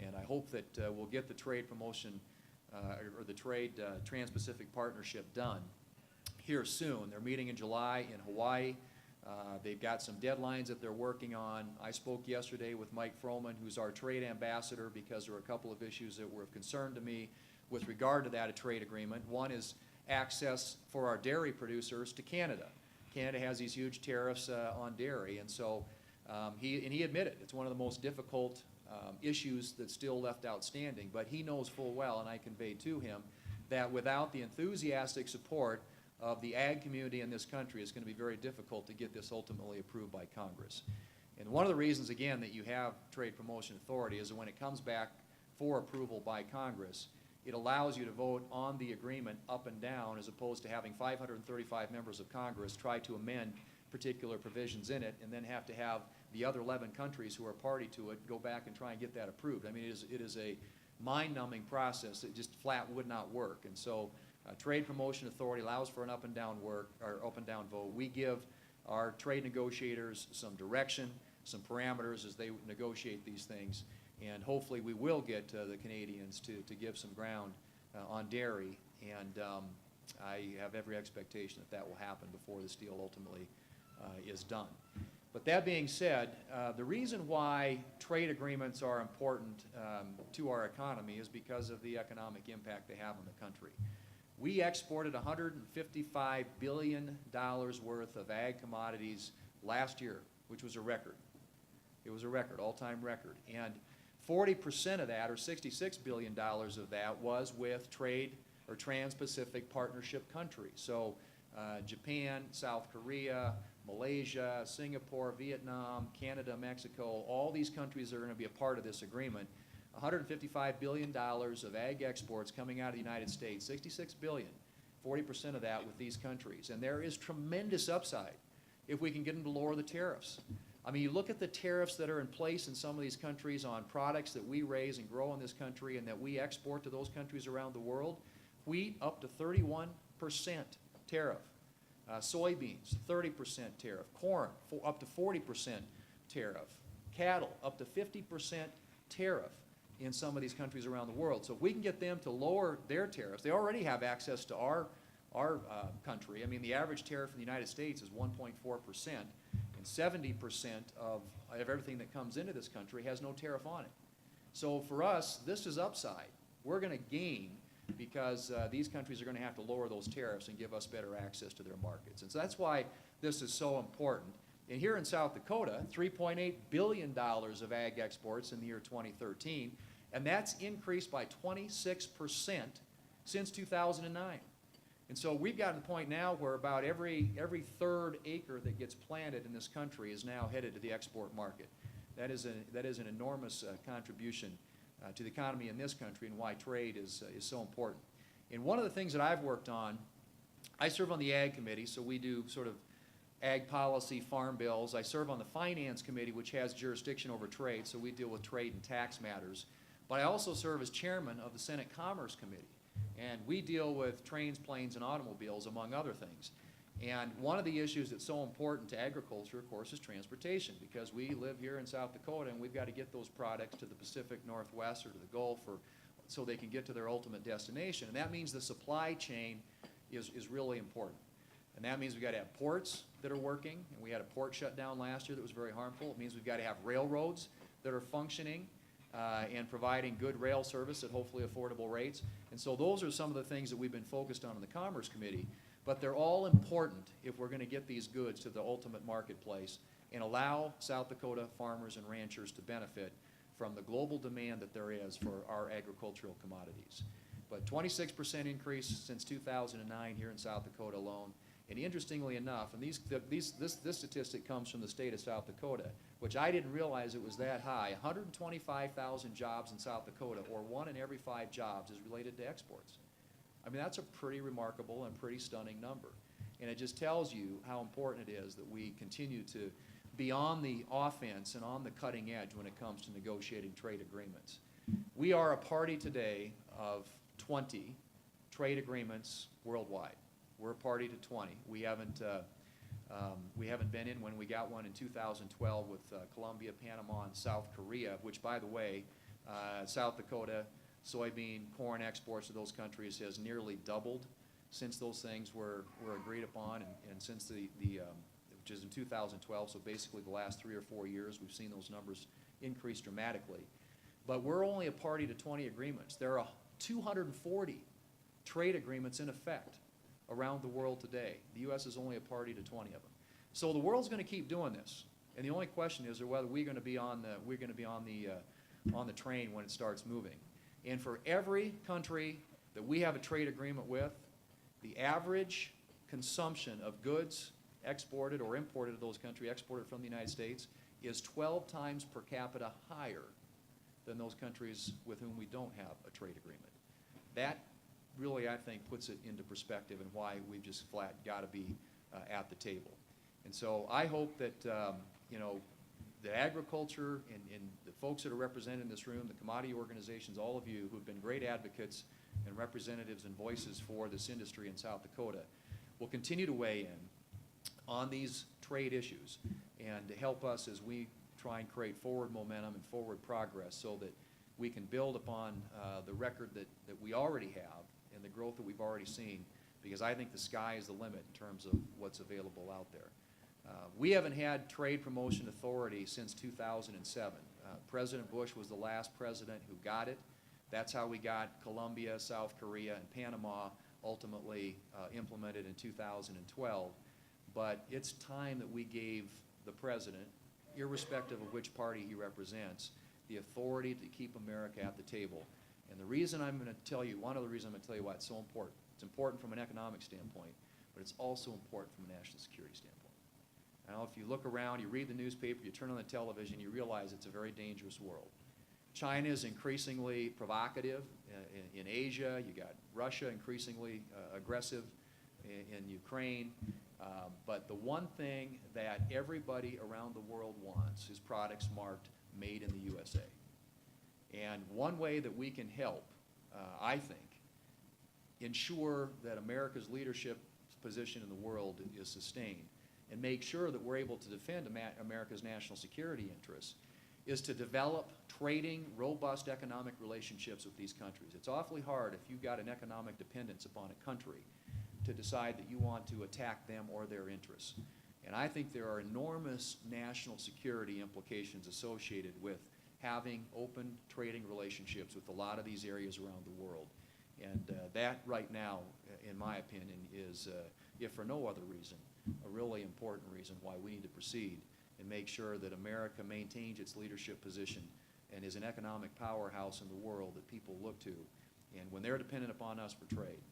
And I hope that we'll get the Trade Promotion or the Trade Trans-Pacific Partnership done here soon. They're meeting in July in Hawaii. They've got some deadlines that they're working on. I spoke yesterday with Mike Froman, who's our trade ambassador, because there were a couple of issues that were of concern to me with regard to that, a trade agreement. One is access for our dairy producers to Canada. Canada has these huge tariffs on dairy, and so he admitted it's one of the most difficult issues that's still left outstanding, but he knows full well, and I conveyed to him, that without the enthusiastic support of the ag community in this country, it's going to be very difficult to get this ultimately approved by Congress. And one of the reasons, again, that you have Trade Promotion Authority is that when it comes back for approval by Congress, it allows you to vote on the agreement up and down, as opposed to having 535 members of Congress try to amend particular provisions in it and then have to have the other 11 countries who are party to it go back and try and get that approved. I mean, it is a mind-numbing process that just flat would not work. And so Trade Promotion Authority allows for an up and down vote. We give our trade negotiators some direction, some parameters as they negotiate these things, and hopefully we will get the Canadians to give some ground on dairy, and I have every expectation that that will happen before this deal ultimately is done. But that being said, the reason why trade agreements are important to our economy is because of the economic impact they have on the country. We exported $155 billion worth of ag commodities last year, which was a record. It was a record, all-time record. And 40% of that, or $66 billion of that, was with trade or Trans-Pacific Partnership countries. So Japan, South Korea, Malaysia, Singapore, Vietnam, Canada, Mexico, all these countries are going to be a part of this agreement. $155 billion of ag exports coming out of the United States, $66 billion, 40% of that with these countries. And there is tremendous upside if we can get them to lower the tariffs. I mean, you look at the tariffs that are in place in some of these countries on products that we raise and grow in this country and that we export to those countries around the world. Wheat up to 31% tariff. Soybeans, 30% tariff. Corn, up to 40% tariff. Cattle, up to 50% tariff in some of these countries around the world. So if we can get them to lower their tariffs, they already have access to our country. I mean, the average tariff in the United States is 1.4%, and 70% of everything that comes into this country has no tariff on it. So for us, this is upside. We're going to gain because these countries are going to have to lower those tariffs and give us better access to their markets. And so that's why this is so important. And here in South Dakota, $3.8 billion of ag exports in the year 2013, and that's increased by 26% since 2009. And so we've gotten to the point now where about every third acre that gets planted in this country is now headed to the export market. That is an enormous contribution to the economy in this country and why trade is so important. And one of the things that I've worked on, I serve on the Ag Committee, so we do sort of ag policy, farm bills. I serve on the Finance Committee, which has jurisdiction over trade, so we deal with trade and tax matters. But I also serve as chairman of the Senate Commerce Committee, and we deal with trains, planes, and automobiles, among other things. And one of the issues that's so important to agriculture, of course, is transportation, because we live here in South Dakota, and we've got to get those products to the Pacific Northwest or to the Gulf so they can get to their ultimate destination. And that means the supply chain is really important. And that means we've got to have ports that are working, and we had a port shut down last year that was very harmful. It means we've got to have railroads that are functioning and providing good rail service at hopefully affordable rates. And so those are some of the things that we've been focused on in the Commerce Committee. But they're all important if we're going to get these goods to the ultimate marketplace and allow South Dakota farmers and ranchers to benefit from the global demand that there is for our agricultural commodities. But 26% increase since 2009 here in South Dakota alone. And interestingly enough, and this statistic comes from the state of South Dakota, which I didn't realize it was that high. 125,000 jobs in South Dakota, or 1 in every 5 jobs, is related to exports. I mean, that's a pretty remarkable and pretty stunning number. And it just tells you how important it is that we continue to be on the offense and on the cutting edge when it comes to negotiating trade agreements. We are a party today of 20 trade agreements worldwide. We're a party to 20. We haven't been in when we got one in 2012 with Colombia, Panama, and South Korea, which, by the way, South Dakota soybean, corn exports to those countries has nearly doubled since those things were agreed upon, and since which is in 2012, so basically the last 3 or 4 years, we've seen those numbers increase dramatically. But we're only a party to 20 agreements. There are 240 trade agreements in effect around the world today. The U.S. is only a party to 20 of them. So the world's going to keep doing this, and the only question is whether we're going to be on the train when it starts moving. And for every country that we have a trade agreement with, the average consumption of goods exported or imported to those countries, exported from the United States, is 12 times per capita higher than those countries with whom we don't have a trade agreement. That really, I think, puts it into perspective and why we've just flat got to be at the table. And so I hope that, the agriculture and the folks that are represented in this room, the commodity organizations, all of you who have been great advocates and representatives and voices for this industry in South Dakota, will continue to weigh in on these trade issues and to help us as we try and create forward momentum and forward progress so that we can build upon the record that we already have and the growth that we've already seen, because I think the sky is the limit in terms of what's available out there. We haven't had trade promotion authority since 2007. President Bush was the last president who got it. That's how we got Colombia, South Korea, and Panama ultimately implemented in 2012. But it's time that we gave the president, irrespective of which party he represents, the authority to keep America at the table. And the reason I'm going to tell you, one of the reasons I'm going to tell you why it's so important. It's important from an economic standpoint, but it's also important from a national security standpoint. Now, if you look around, you read the newspaper, you turn on the television, you realize it's a very dangerous world. China is increasingly provocative in Asia. You got Russia increasingly aggressive in Ukraine. But the one thing that everybody around the world wants is products marked made in the USA. And one way that we can help, I think, ensure that America's leadership position in the world is sustained and make sure that we're able to defend America's national security interests is to develop trading, robust economic relationships with these countries. It's awfully hard if you've got an economic dependence upon a country to decide that you want to attack them or their interests. And I think there are enormous national security implications associated with having open trading relationships with a lot of these areas around the world. And that right now, in my opinion, is, if for no other reason, a really important reason why we need to proceed and make sure that America maintains its leadership position and is an economic powerhouse in the world that people look to. And when they're dependent upon us for trade,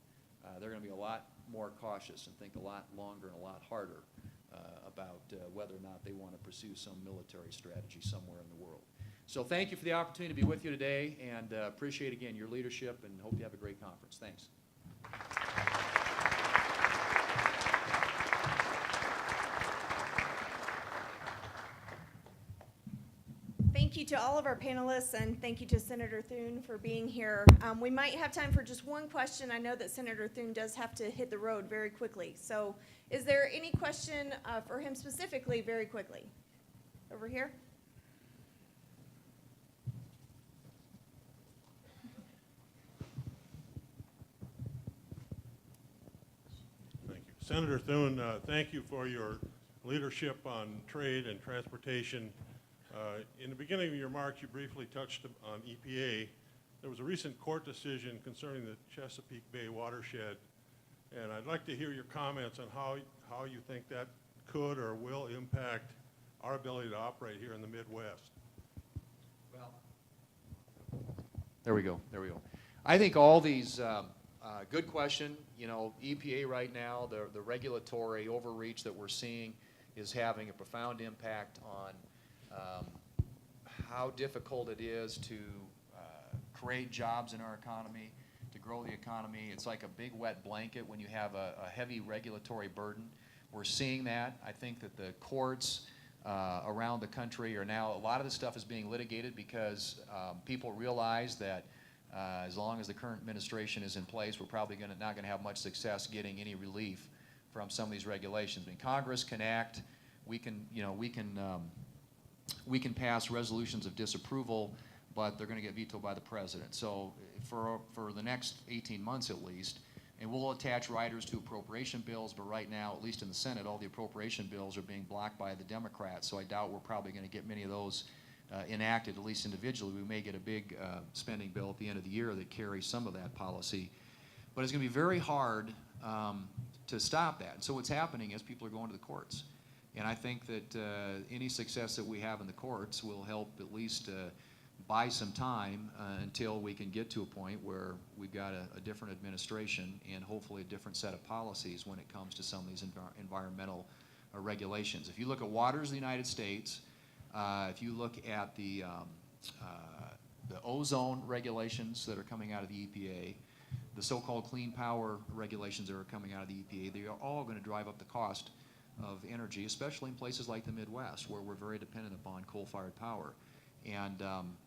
they're going to be a lot more cautious and think a lot longer and a lot harder about whether or not they want to pursue some military strategy somewhere in the world. So thank you for the opportunity to be with you today, and appreciate again your leadership, and hope you have a great conference. Thanks. Thank you to all of our panelists, and thank you to Senator Thune for being here. We might have time for just one question. I know that Senator Thune does have to hit the road very quickly. So is there any question for him specifically very quickly? Over here. Thank you. Senator Thune, thank you for your leadership on trade and transportation. In the beginning of your remarks, you briefly touched on EPA. There was a recent court decision concerning the Chesapeake Bay watershed, and I'd like to hear your comments on how you think that could or will impact our ability to operate here in the Midwest. Well, there we go. I think all these, good question. You know, EPA right now, the regulatory overreach that we're seeing is having a profound impact on how difficult it is to create jobs in our economy, to grow the economy. It's like a big wet blanket when you have a heavy regulatory burden. We're seeing that. I think that the courts around the country are now, a lot of this stuff is being litigated because people realize that as long as the current administration is in place, we're probably not going to have much success getting any relief from some of these regulations. I mean, Congress can act. We can pass resolutions of disapproval, but they're going to get vetoed by the president. So for the next 18 months at least, and we'll attach riders to appropriation bills, but right now, at least in the Senate, all the appropriation bills are being blocked by the Democrats, so I doubt we're probably going to get many of those enacted, at least individually. We may get a big spending bill at the end of the year that carries some of that policy. But it's going to be very hard to stop that. And so what's happening is people are going to the courts. And I think that any success that we have in the courts will help at least buy some time until we can get to a point where we've got a different administration and hopefully a different set of policies when it comes to some of these environmental regulations. If you look at waters of the United States, if you look at the ozone regulations that are coming out of the EPA, the so-called clean power regulations that are coming out of the EPA, they are all going to drive up the cost of energy, especially in places like the Midwest, where we're very dependent upon coal-fired power. And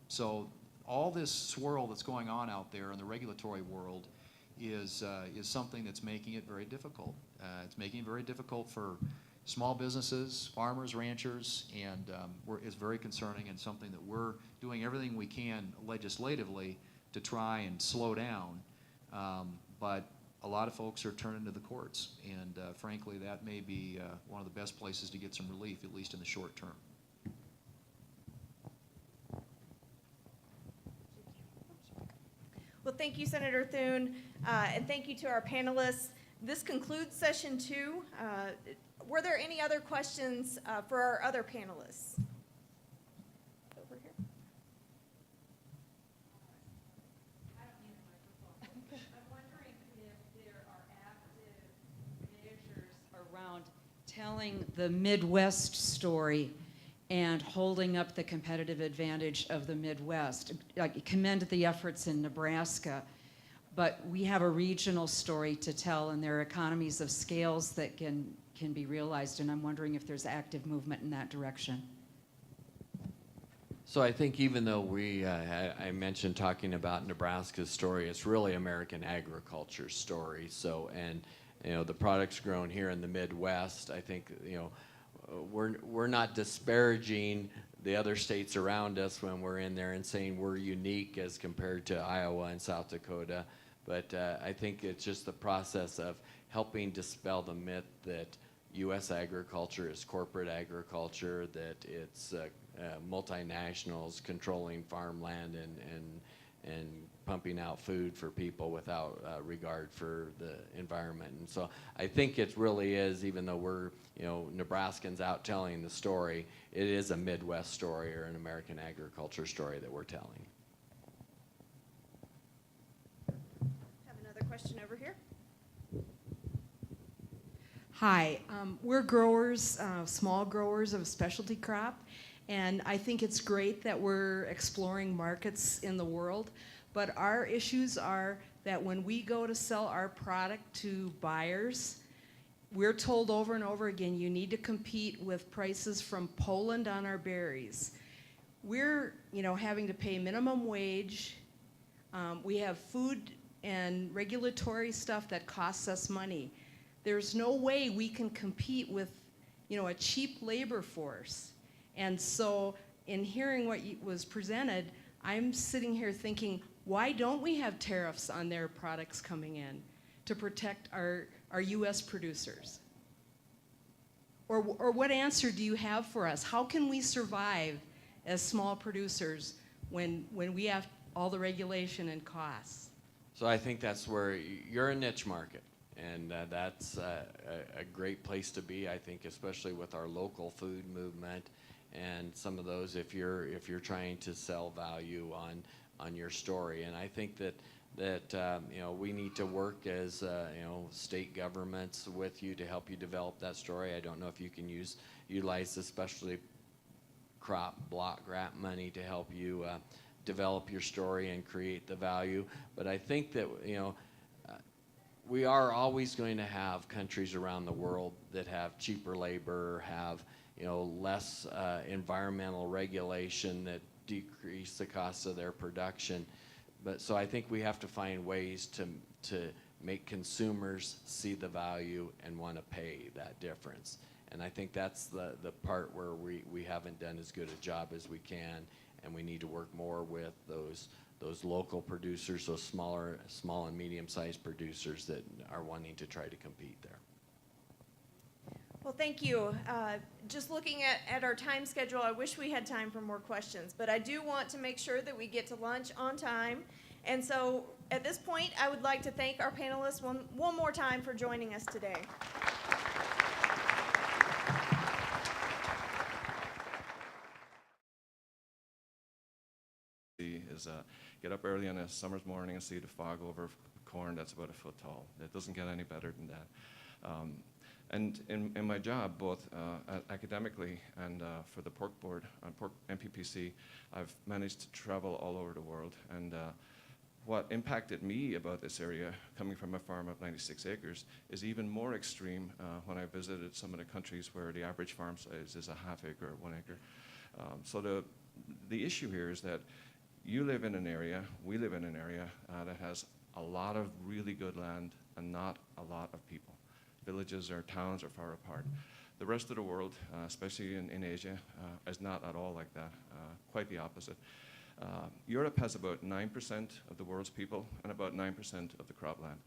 so all this swirl that's going on out there in the regulatory world is something that's making it very difficult. It's making it very difficult for small businesses, farmers, ranchers, and it's very concerning and something that we're doing everything we can legislatively to try and slow down. But a lot of folks are turning to the courts, and frankly, that may be one of the best places to get some relief, at least in the short term. Well, thank you, Senator Thune, and thank you to our panelists. This concludes session 2. Were there any other questions for our other panelists? Over here. I don't need a microphone. I'm wondering if there are active measures around telling the Midwest story and holding up the competitive advantage of the Midwest. I commend the efforts in Nebraska, but we have a regional story to tell, and there are economies of scales that can be realized, and I'm wondering if there's active movement in that direction. So I think even though I mentioned talking about Nebraska's story, it's really American agriculture's story. So, and the products grown here in the Midwest, I think, we're not disparaging the other states around us when we're in there and saying we're unique as compared to Iowa and South Dakota. But I think it's just the process of helping dispel the myth that, U.S. agriculture is corporate agriculture, that it's multinationals controlling farmland and pumping out food for people without regard for the environment. And so I think it really is, even though we're, Nebraskans out telling the story, it is a Midwest story or an American agriculture story that we're telling. Have another question over here. Hi, we're growers, small growers of a specialty crop, and I think it's great that we're exploring markets in the world, but our issues are that when we go to sell our product to buyers, we're told over and over again, you need to compete with prices from Poland on our berries. We're, having to pay minimum wage. We have food and regulatory stuff that costs us money. There's no way we can compete with, a cheap labor force. And so in hearing what was presented, I'm sitting here thinking, why don't we have tariffs on their products coming in to protect our U.S. producers? Or what answer do you have for us? How can we survive as small producers when we have all the regulation and costs? So I think that's where you're a niche market. And that's a great place to be, I think, especially with our local food movement and some of those, if you're trying to sell value on your story. And I think that we need to work as state governments with you to help you develop that story. I don't know if you can utilize the specialty crop block grant money to help you develop your story and create the value. But I think that we are always going to have countries around the world that have cheaper labor, have less environmental regulation that decrease the cost of their production. But so I think we have to find ways to make consumers see the value and want to pay that difference. And I think that's the part where we haven't done as good a job as we can, and we need to work more with those local producers, those small and medium-sized producers that are wanting to try to compete there. Well, thank you. Just looking at our time schedule, I wish we had time for more questions, but I do want to make sure that we get to lunch on time. And so at this point, I would like to thank our panelists one more time for joining us today. Is get up early on a summer's morning and see the fog over corn that's about a foot tall. It doesn't get any better than that. And in my job, both academically and for the pork board on pork MPPC, I've managed to travel all over the world. And what impacted me about this area, coming from a farm of 96 acres, is even more extreme when I visited some of the countries where the average farm size is a half acre or 1 acre. So the issue here is that you live in an area, we live in an area that has a lot of really good land and not a lot of people. Villages or towns are far apart. The rest of the world, especially in Asia, is not at all like that, quite the opposite. Europe has about 9% of the world's people and about 9% of the cropland.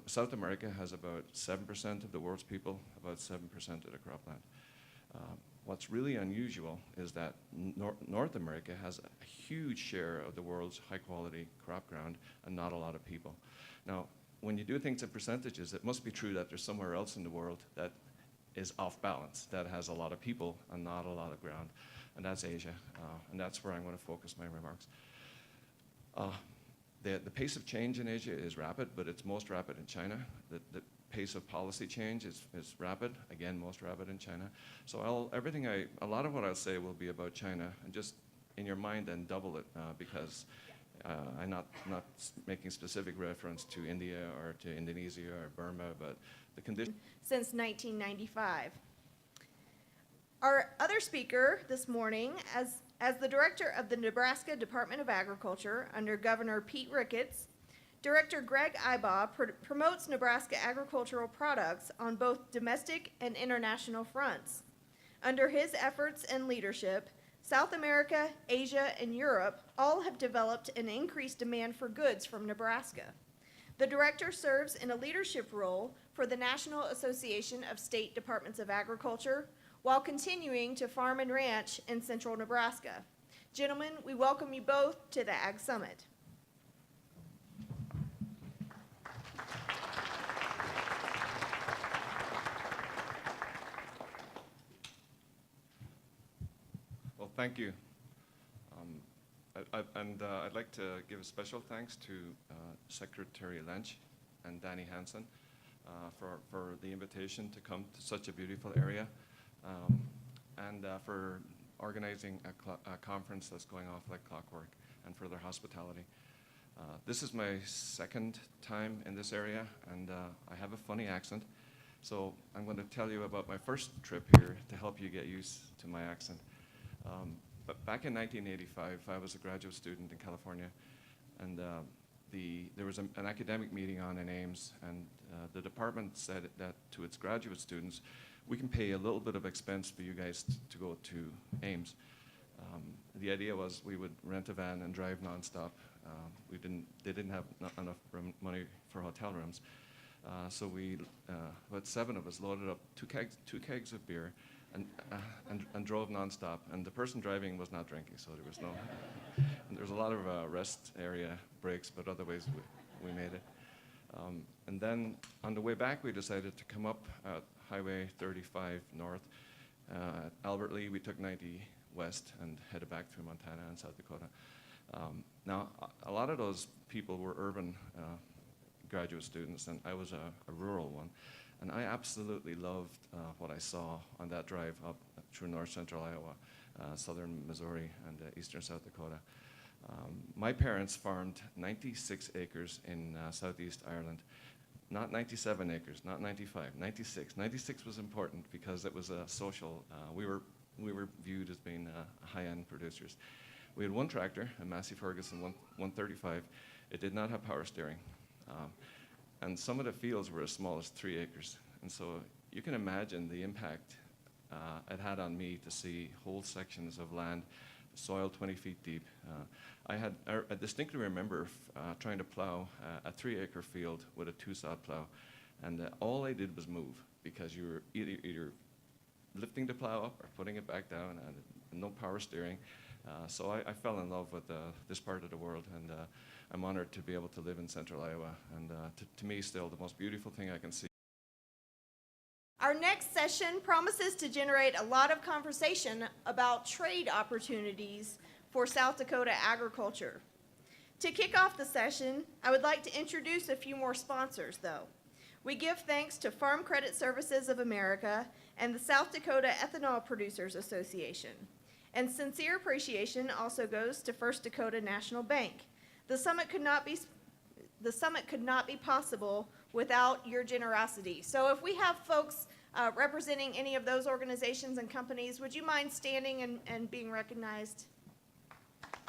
South America has about 7% of the world's people, about 7% of the cropland. What's really unusual is that North America has a huge share of the world's high-quality crop ground and not a lot of people. Now, when you do things in percentages, it must be true that there's somewhere else in the world that is off balance, that has a lot of people and not a lot of ground, and that's Asia, and that's where I'm going to focus my remarks. The pace of change in Asia is rapid, but it's most rapid in China. The pace of policy change is rapid, again, most rapid in China. So a lot of what I'll say will be about China, and just in your mind then double it, because I'm not making specific reference to India or to Indonesia or Burma, but the condition. Since 1995. Our other speaker this morning, as the director of the Nebraska Department of Agriculture under Governor Pete Ricketts, Director Greg Ibaugh promotes Nebraska agricultural products on both domestic and international fronts. Under his efforts and leadership, South America, Asia, and Europe all have developed an increased demand for goods from Nebraska. The director serves in a leadership role for the National Association of State Departments of Agriculture while continuing to farm and ranch in central Nebraska. Gentlemen, we welcome you both to the Ag Summit. Well, thank you. I'd like to give a special thanks to Secretary Lynch and Danny Hansen for the invitation to come to such a beautiful area and for organizing a conference that's going off like clockwork and for their hospitality. This is my second time in this area, and I have a funny accent, so I'm going to tell you about my first trip here to help you get used to my accent. But back in 1985, I was a graduate student in California, and there was an academic meeting on in Ames, and the department said that to its graduate students, we can pay a little bit of expense for you guys to go to Ames. The idea was we would rent a van and drive nonstop. They didn't have enough money for hotel rooms, so about 7 of us loaded up two kegs of beer and drove nonstop. And the person driving was not drinking, so there was no. And there was a lot of rest area breaks, but otherwise we made it. And then on the way back, we decided to come up Highway 35 north. At Albert Lee, we took 90 west and headed back through Montana and South Dakota. Now, a lot of those people were urban graduate students, and I was a rural one. And I absolutely loved what I saw on that drive up through north central Iowa, southern Missouri, and eastern South Dakota. My parents farmed 96 acres in southeast Ireland. Not 97 acres, not 95, 96. 96 was important because it was a social, we were viewed as being high-end producers. We had one tractor, a Massey Ferguson 135. It did not have power steering. And some of the fields were as small as 3 acres. And so you can imagine the impact it had on me to see whole sections of land, soil 20 feet deep. I distinctly remember trying to plow a 3-acre field with a 2-sod plow. And all I did was move because you were either lifting the plow up or putting it back down, and no power steering. So I fell in love with this part of the world, and I'm honored to be able to live in central Iowa, and to me still the most beautiful thing I can see. Our next session promises to generate a lot of conversation about trade opportunities for South Dakota agriculture. To kick off the session, I would like to introduce a few more sponsors, though. We give thanks to Farm Credit Services of America and the South Dakota Ethanol Producers Association. And sincere appreciation also goes to First Dakota National Bank. The summit could not be possible without your generosity. So if we have folks representing any of those organizations and companies, would you mind standing and being recognized?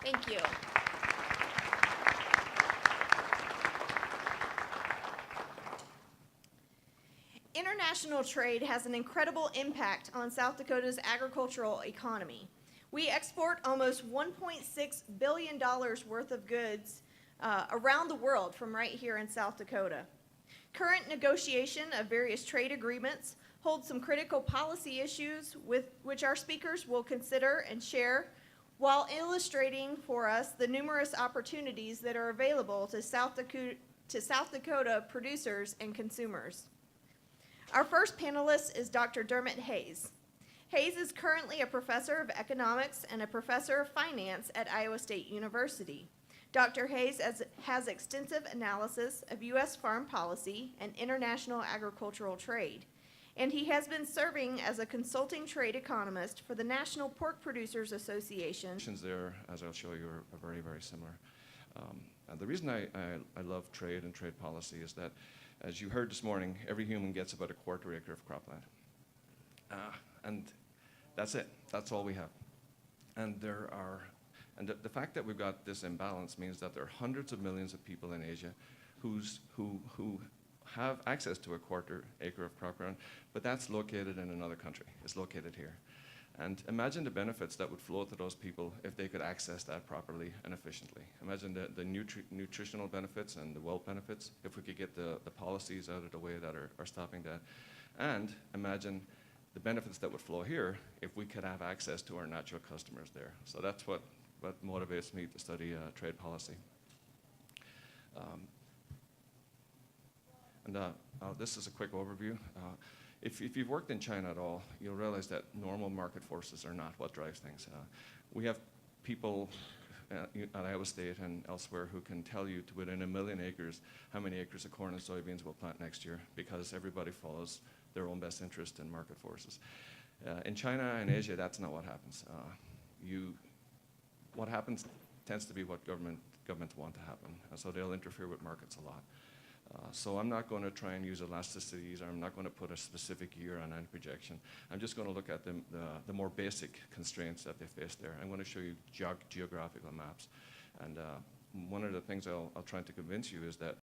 Thank you. International trade has an incredible impact on South Dakota's agricultural economy. We export almost $1.6 billion worth of goods around the world from right here in South Dakota. Current negotiation of various trade agreements holds some critical policy issues with which our speakers will consider and share, while illustrating for us the numerous opportunities that are available to South Dakota producers and consumers. Our first panelist is Dr. Dermot Hayes. Hayes is currently a professor of economics and a professor of finance at Iowa State University. Dr. Hayes has extensive analysis of U.S. farm policy and international agricultural trade, and he has been serving as a consulting trade economist for the National Pork Producers Association. There, as I'll show you, are very, very similar. And the reason I love trade and trade policy is that, as you heard this morning, every human gets about a quarter acre of cropland. And that's it. That's all we have. And the fact that we've got this imbalance means that there are hundreds of millions of people in Asia who have access to a quarter acre of crop ground, but that's located in another country. It's located here. And imagine the benefits that would flow to those people if they could access that properly and efficiently. Imagine the nutritional benefits and the wealth benefits if we could get the policies out of the way that are stopping that. And imagine the benefits that would flow here if we could have access to our natural customers there. So that's what motivates me to study trade policy. This is a quick overview. If you've worked in China at all, you'll realize that normal market forces are not what drives things. We have people at Iowa State and elsewhere who can tell you to within 1 million acres how many acres of corn and soybeans we'll plant next year because everybody follows their own best interest in market forces. In China and Asia, that's not what happens. What happens tends to be what governments want to happen, so they'll interfere with markets a lot. So I'm not going to try and use elasticities, or I'm not going to put a specific year on any projection. I'm just going to look at the more basic constraints that they face there. I'm going to show you geographical maps. And one of the things I'll try to convince you is that